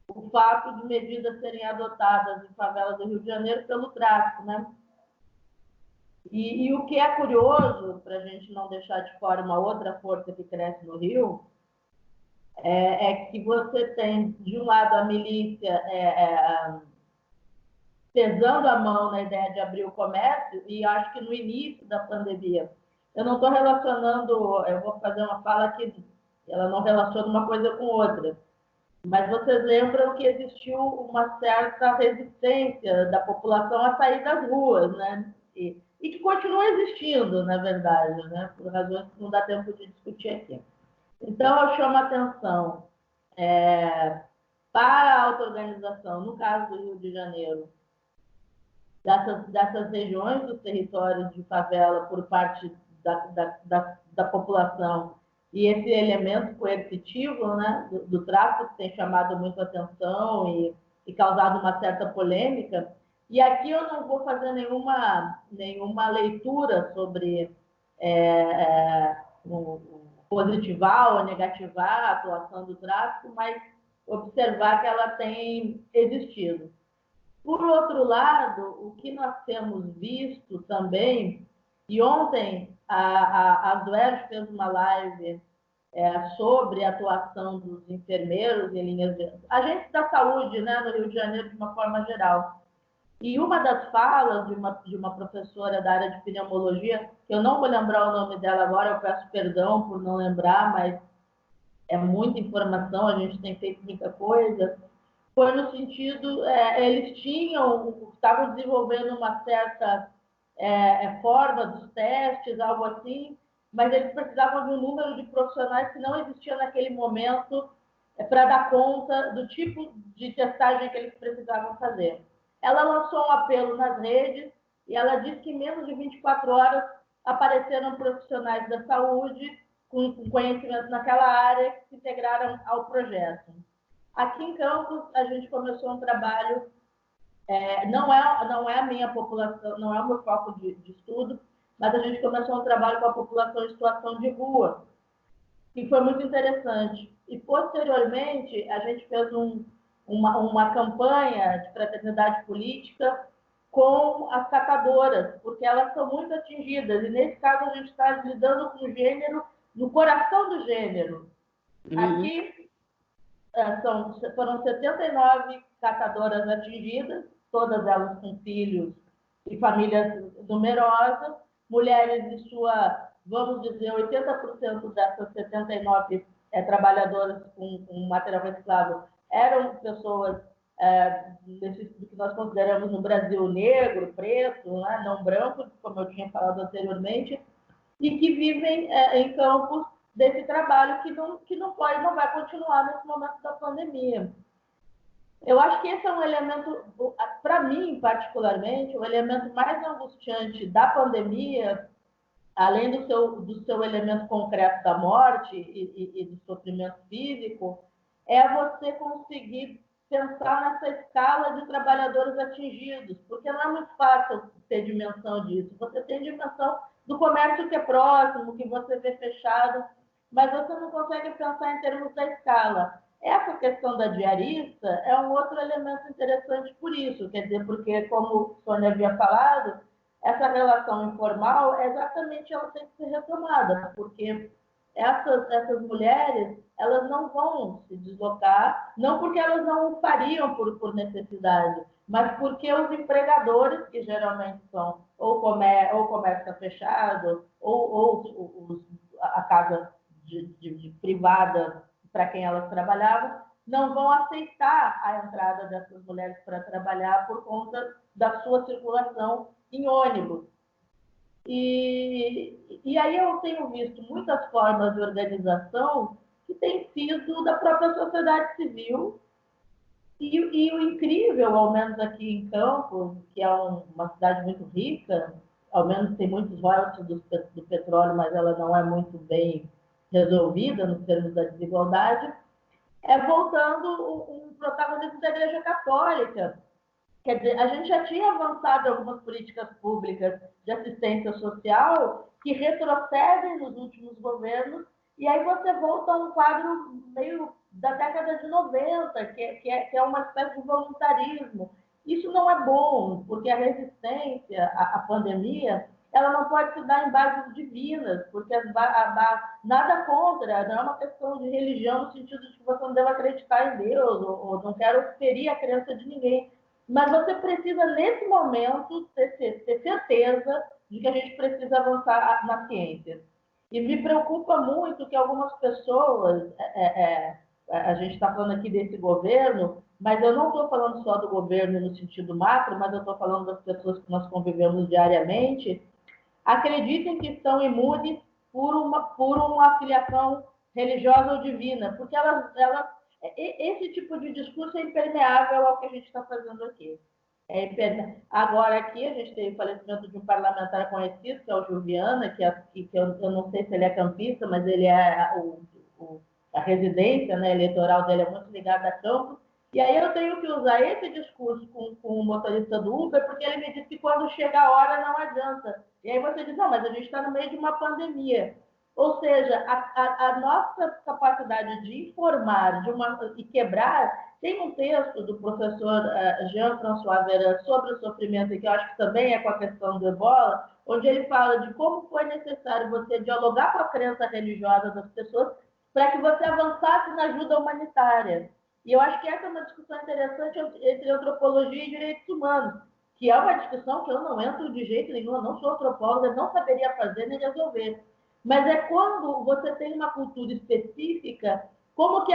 o fato de medidas serem adotadas em favelas do Rio de Janeiro pelo tráfico, né? E o que é curioso, para a gente não deixar de fora uma outra força que cresce no Rio, é que você tem, de um lado, a milícia pesando a mão na ideia de abrir o comércio, e acho que no início da pandemia, eu não estou relacionando, eu vou fazer uma fala que ela não relaciona uma coisa com outra, mas vocês lembram que existiu uma certa resistência da população a sair das ruas, né? E que continua existindo, na verdade, né? Por razões que não dá tempo de discutir aqui. Então, eu chamo a atenção para a auto-organização, no caso do Rio de Janeiro, dessas regiões dos territórios de favela por parte da população e esse elemento coercitivo, né, do tráfico, que tem chamado muito atenção e causado uma certa polêmica. E aqui eu não vou fazer nenhuma leitura sobre positivar ou negativar a atuação do tráfico, mas observar que ela tem existido. Por outro lado, o que nós temos visto também, e ontem a Duércio fez uma live sobre a atuação dos enfermeiros em linhas de... agentes da saúde, né, no Rio de Janeiro, de uma forma geral. E uma das falas de uma professora da área de pneumologia, que eu não vou lembrar o nome dela agora, eu peço perdão por não lembrar, mas é muita informação, a gente tem feito muita coisa, foi no sentido, eles estavam desenvolvendo uma certa forma dos testes, algo assim, mas eles precisavam de um número de profissionais que não existia naquele momento para dar conta do tipo de testagem que eles precisavam fazer. Ela lançou um apelo nas redes e ela disse que em menos de 24 horas apareceram profissionais da saúde com conhecimento naquela área que se integraram ao projeto. Aqui em Campos, a gente começou um trabalho, não é a minha população, não é o meu foco de estudo, mas a gente começou um trabalho com a população em situação de rua, que foi muito interessante. E, posteriormente, a gente fez uma campanha de fraternidade política com as catadoras, porque elas são muito atingidas. E, nesse caso, a gente está lidando com o gênero, no coração do gênero. Aqui foram 79 catadoras atingidas, todas elas com filhos e famílias numerosas, mulheres de sua, vamos dizer, 80% dessas 79 trabalhadoras com material reciclado eram pessoas do que nós consideramos no Brasil negro, preto, né, não branco, como eu tinha falado anteriormente, e que vivem em campos desse trabalho que não vai continuar nesse momento da pandemia. Eu acho que esse é um elemento, para mim particularmente, o elemento mais angustiante da pandemia, além do seu elemento concreto da morte e do sofrimento físico, é você conseguir pensar nessa escala de trabalhadores atingidos, porque não é muito fácil ter dimensão disso. Você tem dimensão do comércio que é próximo, que você vê fechado, mas você não consegue pensar em termos da escala. Essa questão da diarista é um outro elemento interessante por isso, quer dizer, porque, como a Sônia havia falado, essa relação informal, exatamente, ela tem que ser retomada, porque essas mulheres, elas não vão se deslocar, não porque elas não o fariam por necessidade, mas porque os empregadores, que geralmente são ou comércio fechado, ou a casa de privada para quem elas trabalhavam, não vão aceitar a entrada dessas mulheres para trabalhar por conta da sua circulação em ônibus. E aí eu tenho visto muitas formas de organização que têm sido da própria sociedade civil. E o incrível, ao menos aqui em Campos, que é uma cidade muito rica, ao menos tem muitos royalties do petróleo, mas ela não é muito bem resolvida nos termos da desigualdade, voltando um protagonismo da Igreja Católica. Quer dizer, a gente já tinha avançado em algumas políticas públicas de assistência social que retrocedem nos últimos governos, e aí você volta a um quadro meio da década de 90, que é uma espécie de voluntarismo. Isso não é bom, porque a resistência à pandemia, ela não pode se dar em bases divinas, porque nada contra, não é uma questão de religião no sentido de que você não deve acreditar em Deus, ou não quero ferir a crença de ninguém. Mas você precisa, nesse momento, ter certeza de que a gente precisa avançar na ciência. E me preocupa muito que algumas pessoas, a gente está falando aqui desse governo, mas eu não estou falando só do governo no sentido macro, mas eu estou falando das pessoas que nós convivemos diariamente, acreditem que são imunes por uma filiação religiosa ou divina, porque esse tipo de discurso é impermeável ao que a gente está fazendo aqui. Agora, aqui, a gente teve o falecimento de um parlamentar conhecido, que é o Gil, que eu não sei se ele é campista, mas ele a residência, né, eleitoral dele é muito ligada a Campos. E aí eu tenho que usar esse discurso com o motorista do Uber, porque ele me disse que quando chega a hora não adianta. E aí você diz, não, mas a gente está no meio de uma pandemia. Ou seja, a nossa capacidade de informar e quebrar, tem um texto do professor Jean-François Veran sobre o sofrimento, que eu acho que também é com a questão do ebola, onde ele fala de como foi necessário você dialogar com a crença religiosa das pessoas para que você avançasse na ajuda humanitária. E eu acho que essa é uma discussão interessante entre antropologia e direitos humanos, que é uma discussão que eu não entro de jeito nenhum, eu não sou antropóloga, não saberia fazer nem resolver. Mas é quando você tem uma cultura específica, como que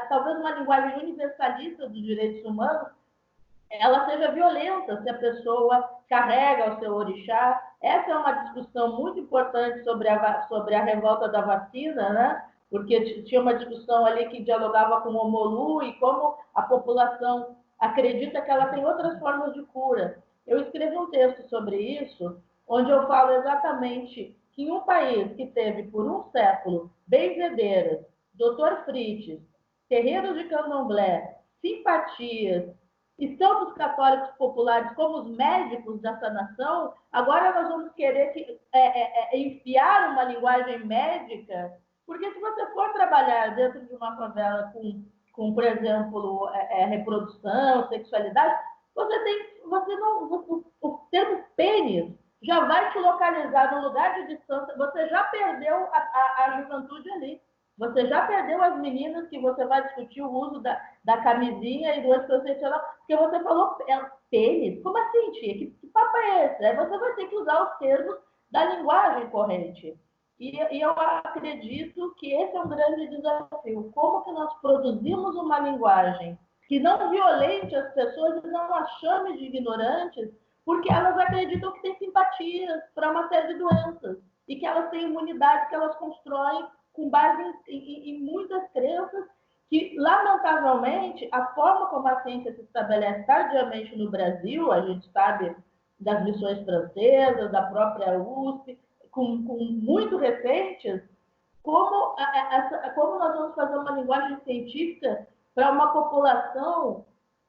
talvez uma linguagem universalista dos direitos humanos ela seja violenta, se a pessoa carrega o seu orixá. Essa é uma discussão muito importante sobre a revolta da vacina, né? Porque tinha uma discussão ali que dialogava com o Omolu e como a população acredita que ela tem outras formas de cura. Eu escrevi um texto sobre isso, onde eu falo exatamente que em um país que teve por um século benzedeiras, Dr. Frites, terreiros de candomblé, simpatias e santos católicos populares como os médicos dessa nação, agora nós vamos querer enfiar uma linguagem médica, porque se você for trabalhar dentro de uma favela com por exemplo, reprodução, sexualidade, o termo pênis já vai te localizar no lugar de distância, você já perdeu a juventude ali. Você já perdeu as meninas que você vai discutir o uso da camisinha e do anticoncepcional, porque você falou pênis. Como assim, tia? Que papo é esse? Aí você vai ter que usar os termos da linguagem corrente. E eu acredito que esse é um grande desafio. Como que nós produzimos uma linguagem que não violente as pessoas e não as chame de ignorantes, porque elas acreditam que têm simpatias para uma série de doenças e que elas têm imunidade que elas constroem com base em muitas crenças que, lamentavelmente, a forma como a ciência se estabelece tardiamente no Brasil, a gente sabe das missões francesas, da própria USP, com muito recentes, como nós vamos fazer uma linguagem científica para uma população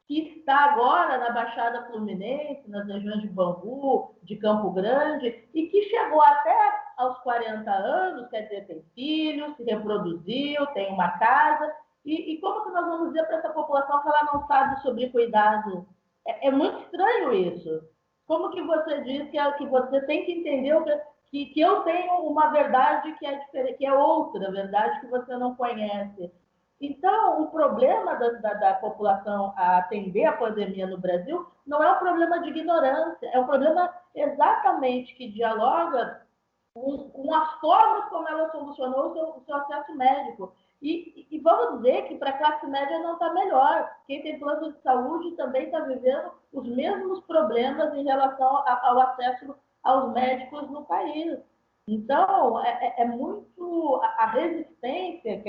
que está agora na Baixada Fluminense, nas regiões de Bangu, de Campo Grande, e que chegou até aos 40 anos, quer dizer, tem filhos, se reproduziu, tem uma casa, e como que nós vamos dizer para essa população que ela não sabe sobre cuidado? É muito estranho isso. Como que você diz que você tem que entender que eu tenho uma verdade que é diferente, que é outra verdade que você não conhece? Então, o problema da população a atender a pandemia no Brasil não é um problema de ignorância, é um problema exatamente que dialoga com as formas como ela solucionou o seu acesso médico. E vamos dizer que para a classe média não está melhor. Quem tem plano de saúde também está vivendo os mesmos problemas em relação ao acesso aos médicos no país. Então, é muito a resistência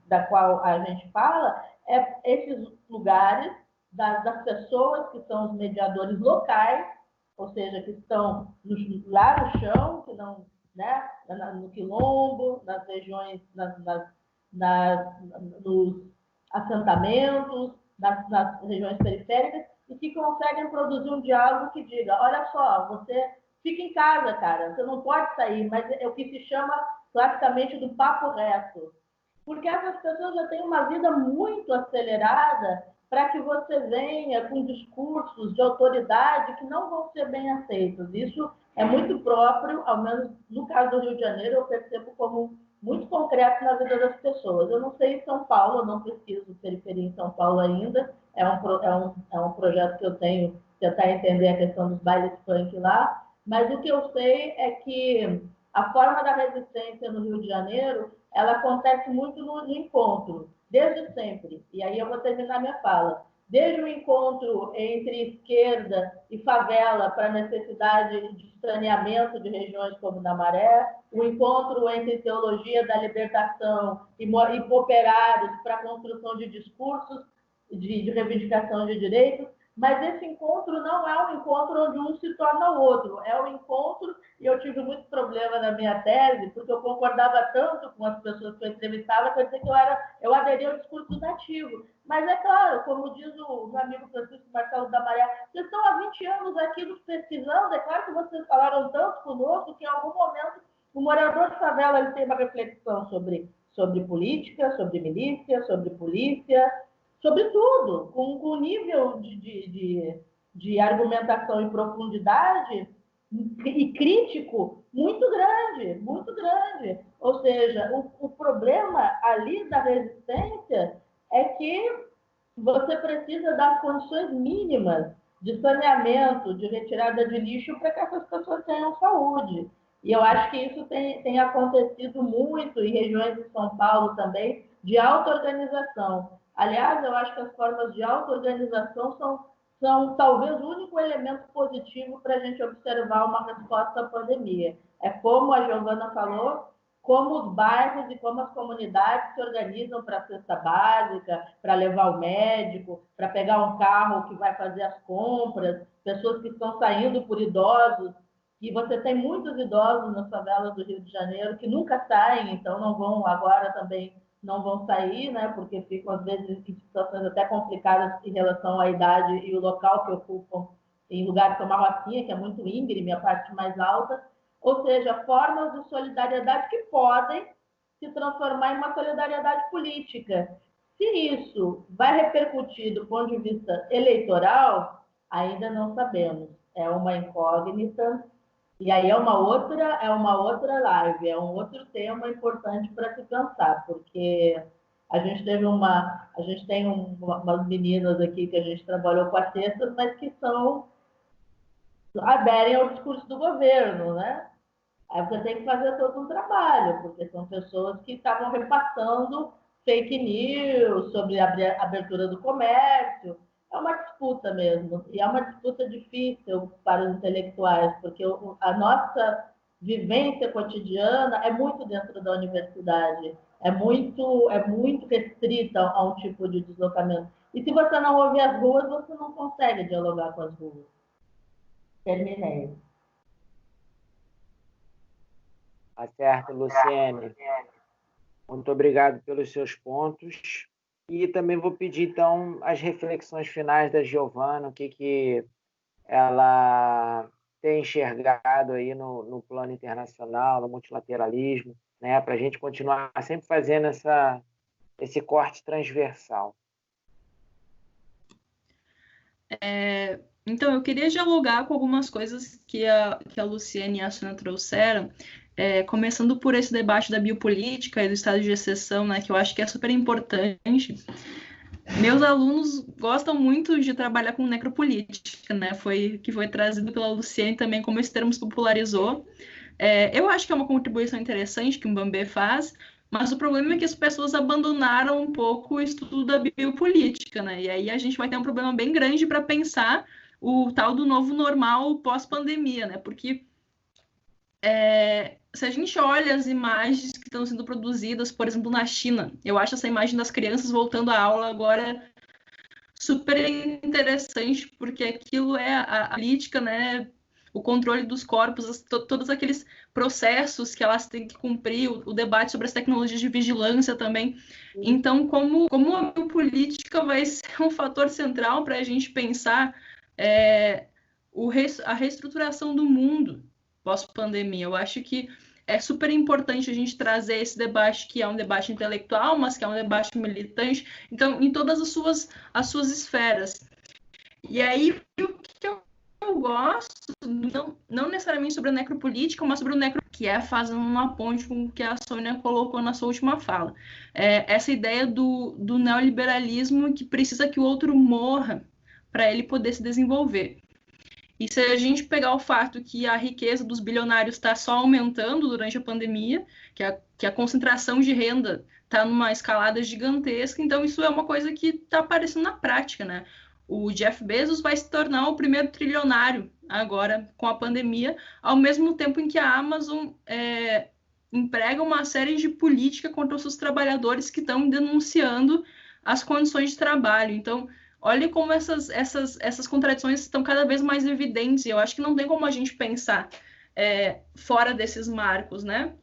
da qual a gente fala, é esses lugares das pessoas que são os mediadores locais, ou seja, que estão lá no chão, que não, né, no quilombo, nas regiões, nos assentamentos, nas regiões periféricas, e que conseguem produzir um diálogo que diga, olha só, você fica em casa, cara, você não pode sair, mas é o que se chama classicamente do papo reto. Porque essas pessoas já têm uma vida muito acelerada para que você venha com discursos de autoridade que não vão ser bem aceitos. Isso é muito próprio, ao menos no caso do Rio de Janeiro, eu percebo como muito concreto na vida das pessoas. Eu não sei em São Paulo, eu não pesquiso periferia em São Paulo ainda, é um projeto que eu tenho, tentar entender a questão dos bailes funk lá, mas o que eu sei é que a forma da resistência no Rio de Janeiro, ela acontece muito no encontro, desde sempre. E aí eu vou terminar minha fala. Desde o encontro entre esquerda e favela para a necessidade de saneamento de regiões como na Maré, o encontro entre teologia da libertação e operários para a construção de discursos de reivindicação de direitos, mas esse encontro não é um encontro onde um se torna o outro, é um encontro, e eu tive muito problema na minha tese, porque eu concordava tanto com as pessoas que eu entrevistava, que eu dizia que eu aderia ao discurso nativo. Mas é claro, como diz o meu amigo Francisco Marcelo da Maria, vocês estão há 20 anos aqui nos pesquisando, é claro que vocês falaram tanto conosco que em algum momento o morador de favela ele tem uma reflexão sobre política, sobre milícia, sobre polícia, sobre tudo, com um nível de argumentação e profundidade e crítico muito grande, muito grande. Ou seja, o problema ali da resistência é que você precisa das condições mínimas de saneamento, de retirada de lixo para que essas pessoas tenham saúde. E eu acho que isso tem acontecido muito em regiões de São Paulo também, de auto-organização. Aliás, eu acho que as formas de auto-organização são talvez o único elemento positivo para a gente observar uma resposta à pandemia. É como a Giovana falou, como os bairros e como as comunidades se organizam para a cesta básica, para levar o médico, para pegar um carro que vai fazer as compras, pessoas que estão saindo por idosos, e você tem muitos idosos nas favelas do Rio de Janeiro que nunca saem, então não vão agora também, não vão sair, né, porque ficam às vezes em situações até complicadas em relação à idade e o local que ocupam, em lugares como a Rocinha, que é muito íngreme, a parte mais alta, ou seja, formas de solidariedade que podem se transformar em uma solidariedade política. Se isso vai repercutir do ponto de vista eleitoral, ainda não sabemos. É uma incógnita, e aí é uma outra live, é um outro tema importante para se pensar, porque a gente tem umas meninas aqui que a gente trabalhou com as cestas, mas que aderem ao discurso do governo, né? Aí você tem que fazer todo um trabalho, porque são pessoas que estavam repassando fake news sobre a abertura do comércio. É uma disputa mesmo, e é uma disputa difícil para os intelectuais, porque a nossa vivência cotidiana é muito dentro da universidade, é muito restrita a um tipo de deslocamento. E se você não ouvir as ruas, você não consegue dialogar com as ruas. Terminei. Tá certo, Luciene. Muito obrigado pelos seus pontos. E também vou pedir, então, as reflexões finais da Giovana, o que ela tem enxergado aí no plano internacional, no multilateralismo, né, para a gente continuar sempre fazendo esse corte transversal. Então, eu queria dialogar com algumas coisas que a Luciene e a Sônia trouxeram, começando por esse debate da biopolítica e do estado de exceção, né, que eu acho que é super importante. Meus alunos gostam muito de trabalhar com necropolítica, né, que foi trazido pela Luciene também, como esse termo se popularizou. Eu acho que é uma contribuição interessante que o Mbambe faz, mas o problema é que as pessoas abandonaram um pouco o estudo da biopolítica, né? E aí a gente vai ter um problema bem grande para pensar o tal do novo normal pós-pandemia, né? Porque se a gente olha as imagens que estão sendo produzidas, por exemplo, na China, eu acho essa imagem das crianças voltando à aula agora super interessante, porque aquilo é a política, né? O controle dos corpos, todos aqueles processos que elas têm que cumprir, o debate sobre as tecnologias de vigilância também. Então, como a biopolítica vai ser um fator central para a gente pensar a reestruturação do mundo pós-pandemia? Eu acho que é super importante a gente trazer esse debate, que é um debate intelectual, mas que é um debate militante, então, em todas as suas esferas. E aí, o que eu gosto, não necessariamente sobre a necropolítica, mas sobre o que é fazendo uma ponte com o que a Sônia colocou na sua última fala. Essa ideia do neoliberalismo que precisa que o outro morra para ele poder se desenvolver. E se a gente pegar o fato que a riqueza dos bilionários está só aumentando durante a pandemia, que a concentração de renda está numa escalada gigantesca, então isso é uma coisa que está aparecendo na prática, né? O Jeff Bezos vai se tornar o primeiro trilionário agora com a pandemia, ao mesmo tempo em que a Amazon emprega uma série de política contra os seus trabalhadores que estão denunciando as condições de trabalho. Então, olha como essas contradições estão cada vez mais evidentes, e eu acho que não tem como a gente pensar fora desses marcos, né?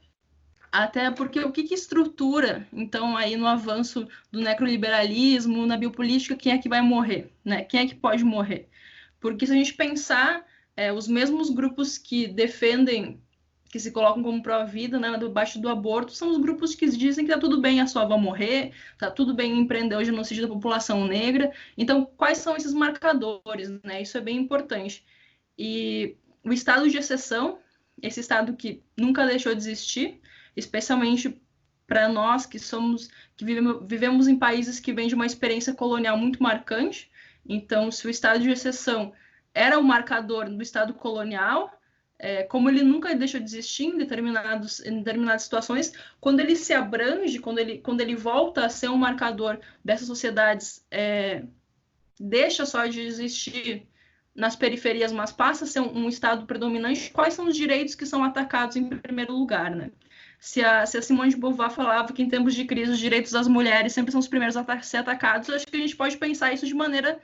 Até porque o que estrutura, então, aí no avanço do necroliberalismo, na biopolítica, quem é que vai morrer, né? Quem é que pode morrer? Porque se a gente pensar, os mesmos grupos que defendem, que se colocam como pró-vida, né, debaixo do aborto, são os grupos que dizem que tá tudo bem a sua avó morrer, tá tudo bem empreender o genocídio da população negra. Então, quais são esses marcadores, né? Isso é bem importante. E o estado de exceção, esse estado que nunca deixou de existir, especialmente para nós que vivemos em países que vêm de uma experiência colonial muito marcante. Então, se o estado de exceção era o marcador do estado colonial, como ele nunca deixou de existir em determinadas situações, quando ele se abrange, quando ele volta a ser um marcador dessas sociedades deixa só de existir nas periferias, mas passa a ser um Estado predominante, quais são os direitos que são atacados em primeiro lugar, né? Se a Simone de Beauvoir falava que em tempos de crise os direitos das mulheres sempre são os primeiros a ser atacados, eu acho que a gente pode pensar isso de maneira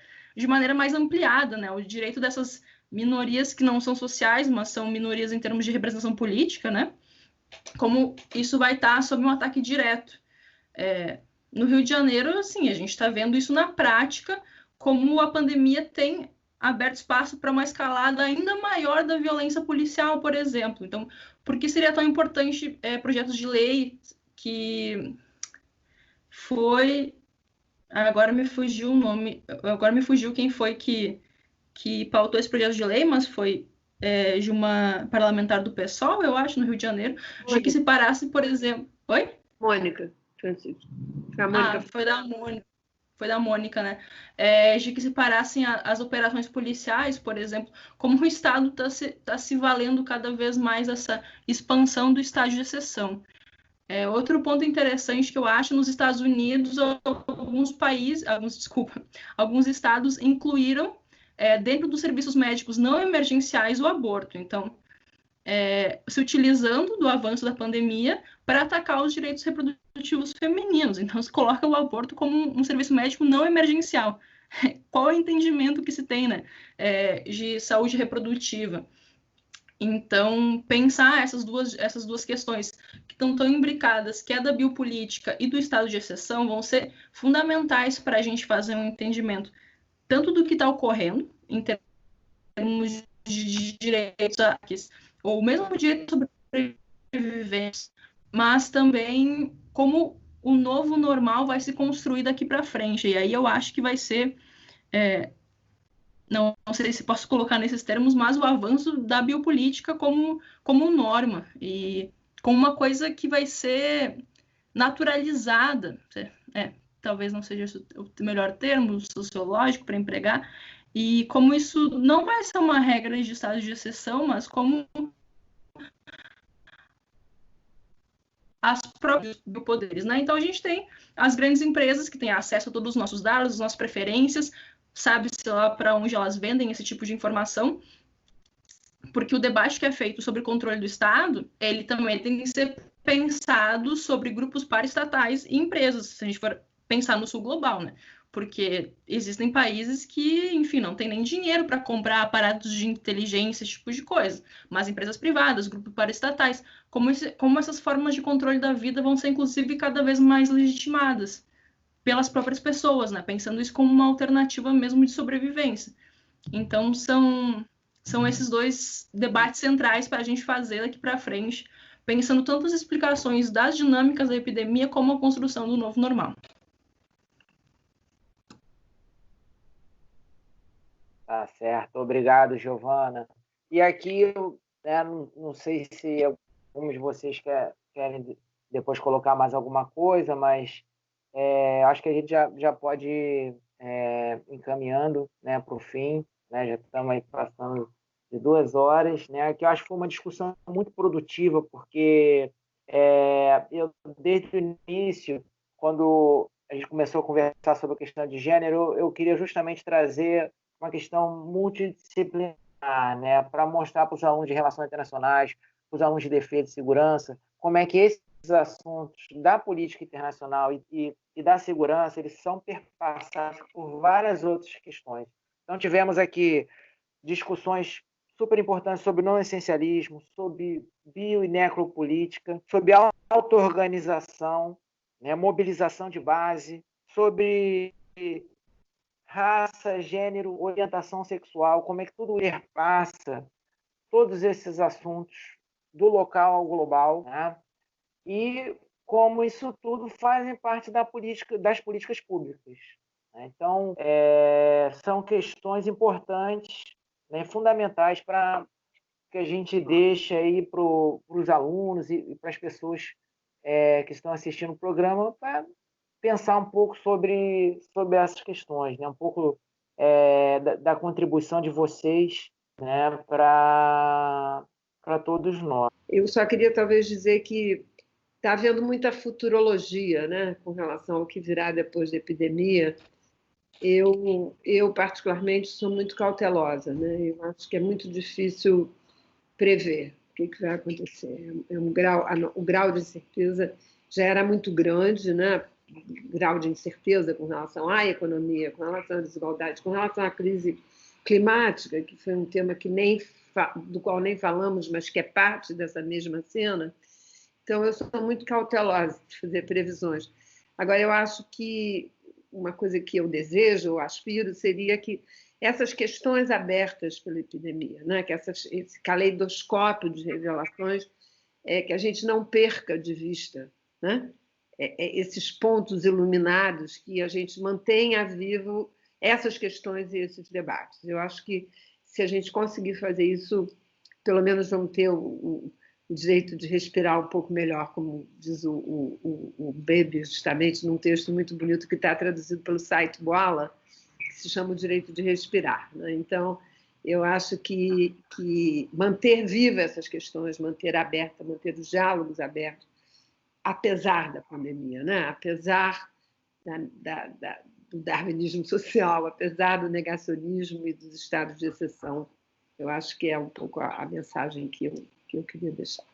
mais ampliada, né? O direito dessas minorias que não são sociais, mas são minorias em termos de representação política, né? Como isso vai estar sob um ataque direto. No Rio de Janeiro, assim, a gente está vendo isso na prática, como a pandemia tem aberto espaço para uma escalada ainda maior da violência policial, por exemplo. Então, por que seria tão importante projetos de lei que foi... Agora me fugiu o nome, agora me fugiu quem foi que pautou esse projeto de lei, mas foi de uma parlamentar do PSOL, eu acho, no Rio de Janeiro, de que se parasse, por exemplo... Oi? Mônica, Francisco. A Mônica. Foi da Mônica, né? De que se parassem as operações policiais, por exemplo, como o Estado está se valendo cada vez mais dessa expansão do estado de exceção. Outro ponto interessante que eu acho, nos Estados Unidos, alguns estados incluíram dentro dos serviços médicos não emergenciais o aborto. Então, se utilizando do avanço da pandemia para atacar os direitos reprodutivos femininos. Então, se coloca o aborto como um serviço médico não emergencial. Qual é o entendimento que se tem, né, de saúde reprodutiva? Então, pensar essas duas questões que estão tão imbricadas, que é da biopolítica e do estado de exceção, vão ser fundamentais para a gente fazer um entendimento tanto do que está ocorrendo, em termos de direitos, ou mesmo direito sobre sobrevivência, mas também como o novo normal vai se construir daqui para frente. E aí eu acho que vai ser... Não sei se posso colocar nesses termos, mas o avanço da biopolítica como norma e como uma coisa que vai ser naturalizada, talvez não seja o melhor termo sociológico para empregar, e como isso não vai ser uma regra de estado de exceção, mas como as próprias biopoderes, né? Então a gente tem as grandes empresas que têm acesso a todos os nossos dados, as nossas preferências, sabe-se lá para onde elas vendem esse tipo de informação, porque o debate que é feito sobre o controle do Estado, ele também tem que ser pensado sobre grupos paraestatais e empresas, se a gente for pensar no sul global, né? Porque existem países que, enfim, não tem nem dinheiro para comprar aparatos de inteligência, esse tipo de coisa, mas empresas privadas, grupos paraestatais, como essas formas de controle da vida vão ser, inclusive, cada vez mais legitimadas pelas próprias pessoas, né? Pensando isso como uma alternativa mesmo de sobrevivência. Então, são esses dois debates centrais para a gente fazer daqui para frente, pensando tanto as explicações das dinâmicas da epidemia como a construção do novo normal. Tá certo. Obrigado, Giovana. E aqui, não sei se alguns de vocês querem depois colocar mais alguma coisa, mas acho que a gente já pode ir encaminhando, né, para o fim, né? Já estamos aí passando de 2 horas, né? Que eu acho que foi uma discussão muito produtiva, porque eu, desde o início, quando a gente começou a conversar sobre a questão de gênero, eu queria justamente trazer uma questão multidisciplinar, né, para mostrar para os alunos de relações internacionais, para os alunos de defesa e segurança, como é que esses assuntos da política internacional e da segurança, eles são perpassados por várias outras questões. Então, tivemos aqui discussões super importantes sobre não essencialismo, sobre bio e necropolítica, sobre auto-organização, né, mobilização de base, sobre raça, gênero, orientação sexual, como é que tudo perpassa todos esses assuntos do local ao global, né? E como isso tudo faz parte das políticas públicas. Né? Então, são questões importantes, né, fundamentais para que a gente deixe aí para os alunos e para as pessoas que estão assistindo o programa para pensar um pouco sobre essas questões, né? Um pouco da contribuição de vocês, né, para todos nós. Eu só queria talvez dizer que está havendo muita futurologia, né, com relação ao que virá depois da epidemia, Eu particularmente, sou muito cautelosa, né? Eu acho que é muito difícil prever o que vai acontecer. O grau de incerteza já era muito grande, né? O grau de incerteza com relação à economia, com relação à desigualdade, com relação à crise climática, que foi um tema do qual nem falamos, mas que é parte dessa mesma cena. Então, eu sou muito cautelosa de fazer previsões. Agora, eu acho que uma coisa que eu desejo, ou aspiro, seria que essas questões abertas pela epidemia, né? Que esse caleidoscópio de revelações, que a gente não perca de vista, né? Esses pontos iluminados, que a gente mantenha vivo essas questões e esses debates. Eu acho que, se a gente conseguir fazer isso, pelo menos vamos ter o direito de respirar um pouco melhor, como diz o Baby, justamente, num texto muito bonito que está traduzido pelo site Boala, que se chama O Direito de Respirar, né? Então, eu acho que manter viva essas questões, manter os diálogos abertos, apesar da pandemia, né? Apesar do darwinismo social, apesar do negacionismo e dos estados de exceção. Eu acho que é um pouco a mensagem que eu queria deixar.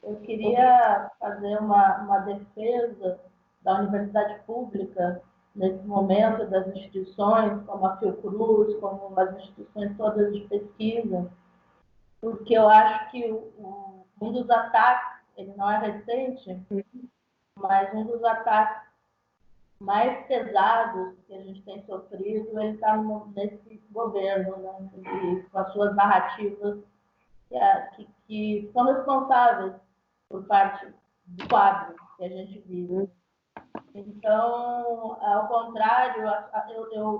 Eu queria fazer uma defesa da universidade pública nesse momento, das instituições como a Fiocruz, como as instituições todas de pesquisa, porque eu acho que um dos ataques, ele não é recente, mas um dos ataques mais pesados que a gente tem sofrido, ele está nesse governo, né? E com as suas narrativas que são responsáveis por parte do quadro que a gente vive. Então, ao contrário,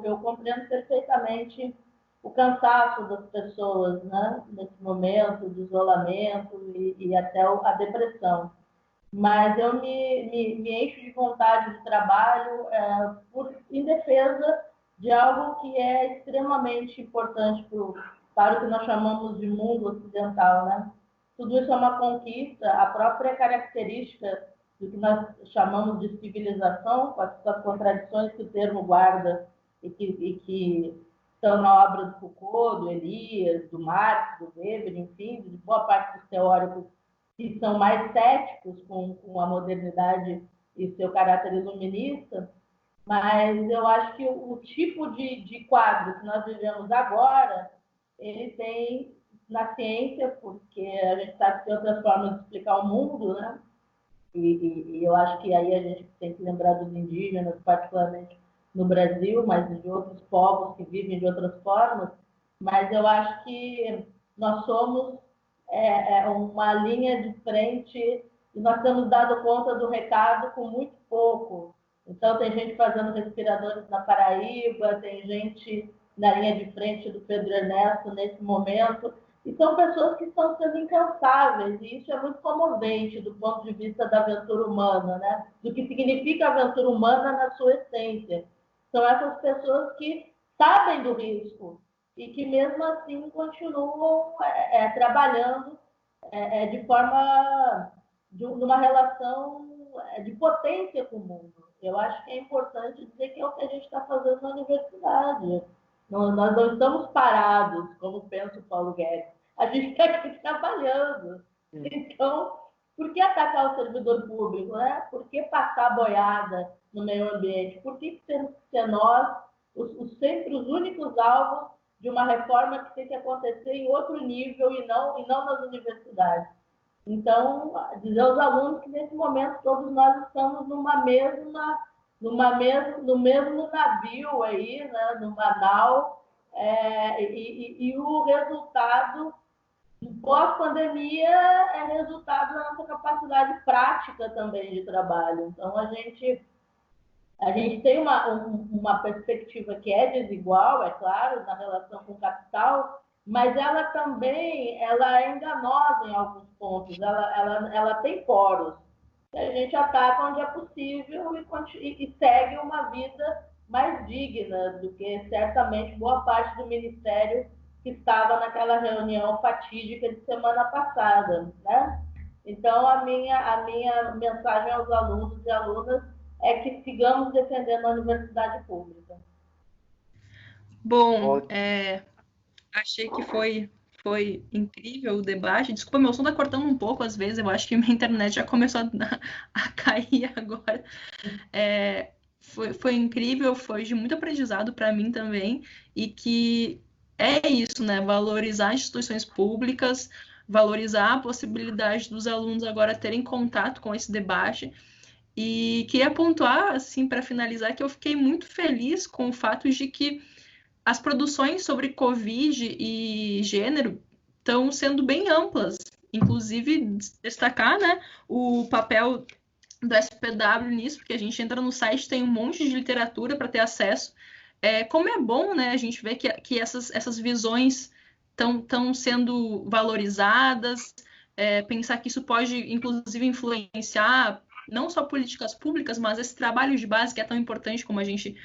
eu compreendo perfeitamente o cansaço das pessoas, né? Nesse momento de isolamento e até a depressão. Mas eu me encho de vontade de trabalho em defesa de algo que é extremamente importante para o que nós chamamos de mundo ocidental, né? Tudo isso é uma conquista, a própria característica do que nós chamamos de civilização, com as contradições que o termo guarda e que estão na obra do Foucault, do Elias, do Marx, do Weber, enfim, de boa parte dos teóricos que são mais céticos com a modernidade e seu caráter iluminista, mas eu acho que o tipo de quadro que nós vivemos agora, ele tem na ciência, porque a gente sabe que tem outras formas de explicar o mundo, né? E eu acho que aí a gente tem que lembrar dos indígenas, particularmente no Brasil, mas de outros povos que vivem de outras formas, mas eu acho que nós somos uma linha de frente e nós temos dado conta do recado com muito pouco. Então, tem gente fazendo respiradores na Paraíba, tem gente na linha de frente do Pedro Ernesto nesse momento, e são pessoas que estão sendo incansáveis, e isso é muito comovente do ponto de vista da aventura humana, né? Do que significa a aventura humana na sua essência. São essas pessoas que sabem do risco, e que mesmo assim continuam trabalhando de forma numa relação de potência com o mundo. Eu acho que é importante dizer que é o que a gente está fazendo na universidade. Nós não estamos parados, como pensa o Paulo Guedes. A gente está aqui trabalhando. Então, por que atacar o servidor público, né? Por que passar boiada no meio ambiente? Por que temos que ser nós sempre os únicos alvos de uma reforma que tem que acontecer em outro nível e não nas universidades? Então, dizer aos alunos que nesse momento todos nós estamos no mesmo navio aí, né? Numa nau, e o resultado pós-pandemia é resultado da nossa capacidade prática também de trabalho. Então, a gente tem uma perspectiva que é desigual, é claro, na relação com o capital, mas ela também é enganosa em alguns pontos, ela tem poros. A gente ataca onde é possível e segue uma vida mais digna do que certamente boa parte do Ministério que estava naquela reunião fatídica de semana passada, né? Então, a minha mensagem aos alunos e alunas é que sigamos defendendo a universidade pública. Bom, achei que foi incrível o debate. Desculpa, meu som está cortando um pouco às vezes, eu acho que minha internet já começou a cair agora. Foi incrível, foi de muito aprendizado para mim também, e que é isso, né? Valorizar instituições públicas, valorizar a possibilidade dos alunos agora terem contato com esse debate. E queria pontuar, assim, para finalizar, que eu fiquei muito feliz com o fato de que as produções sobre Covid e gênero estão sendo bem amplas. Inclusive, destacar, né, o papel do SPW nisso, porque a gente entra no site, tem um monte de literatura para ter acesso. Como é bom, né, a gente ver que essas visões estão sendo valorizadas, pensar que isso pode, inclusive, influenciar não só políticas públicas, mas esse trabalho de base que é tão importante, como a gente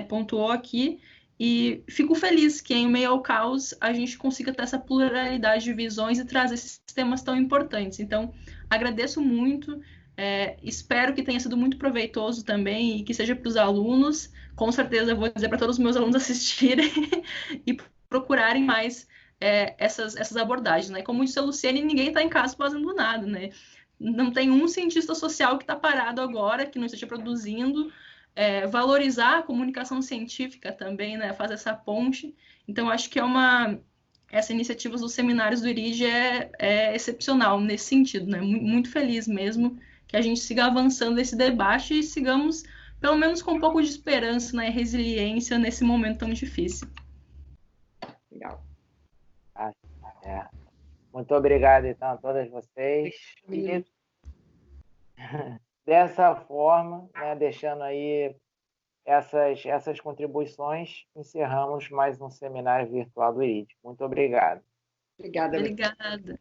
pontuou aqui. E fico feliz que, em meio ao caos, a gente consiga ter essa pluralidade de visões e trazer esses temas tão importantes. Então, agradeço muito. Espero que tenha sido muito proveitoso também e que seja para os alunos. Com certeza eu vou dizer para todos os meus alunos assistirem e procurarem mais essas abordagens, né? Como disse a Luciane, ninguém está em casa fazendo nada, né? Não tem um cientista social que está parado agora, que não esteja produzindo. Valorizar a comunicação científica também, né? Fazer essa ponte. Então, acho que essa iniciativa dos seminários do IRID é excepcional nesse sentido, né? Muito feliz mesmo que a gente siga avançando esse debate e sigamos, pelo menos, com um pouco de esperança, né, e resiliência nesse momento tão difícil. Legal. Muito obrigado, então, a todas vocês. E dessa forma, né, deixando aí essas contribuições, encerramos mais um seminário virtual do IRID. Muito obrigado. Obrigada. Obrigada.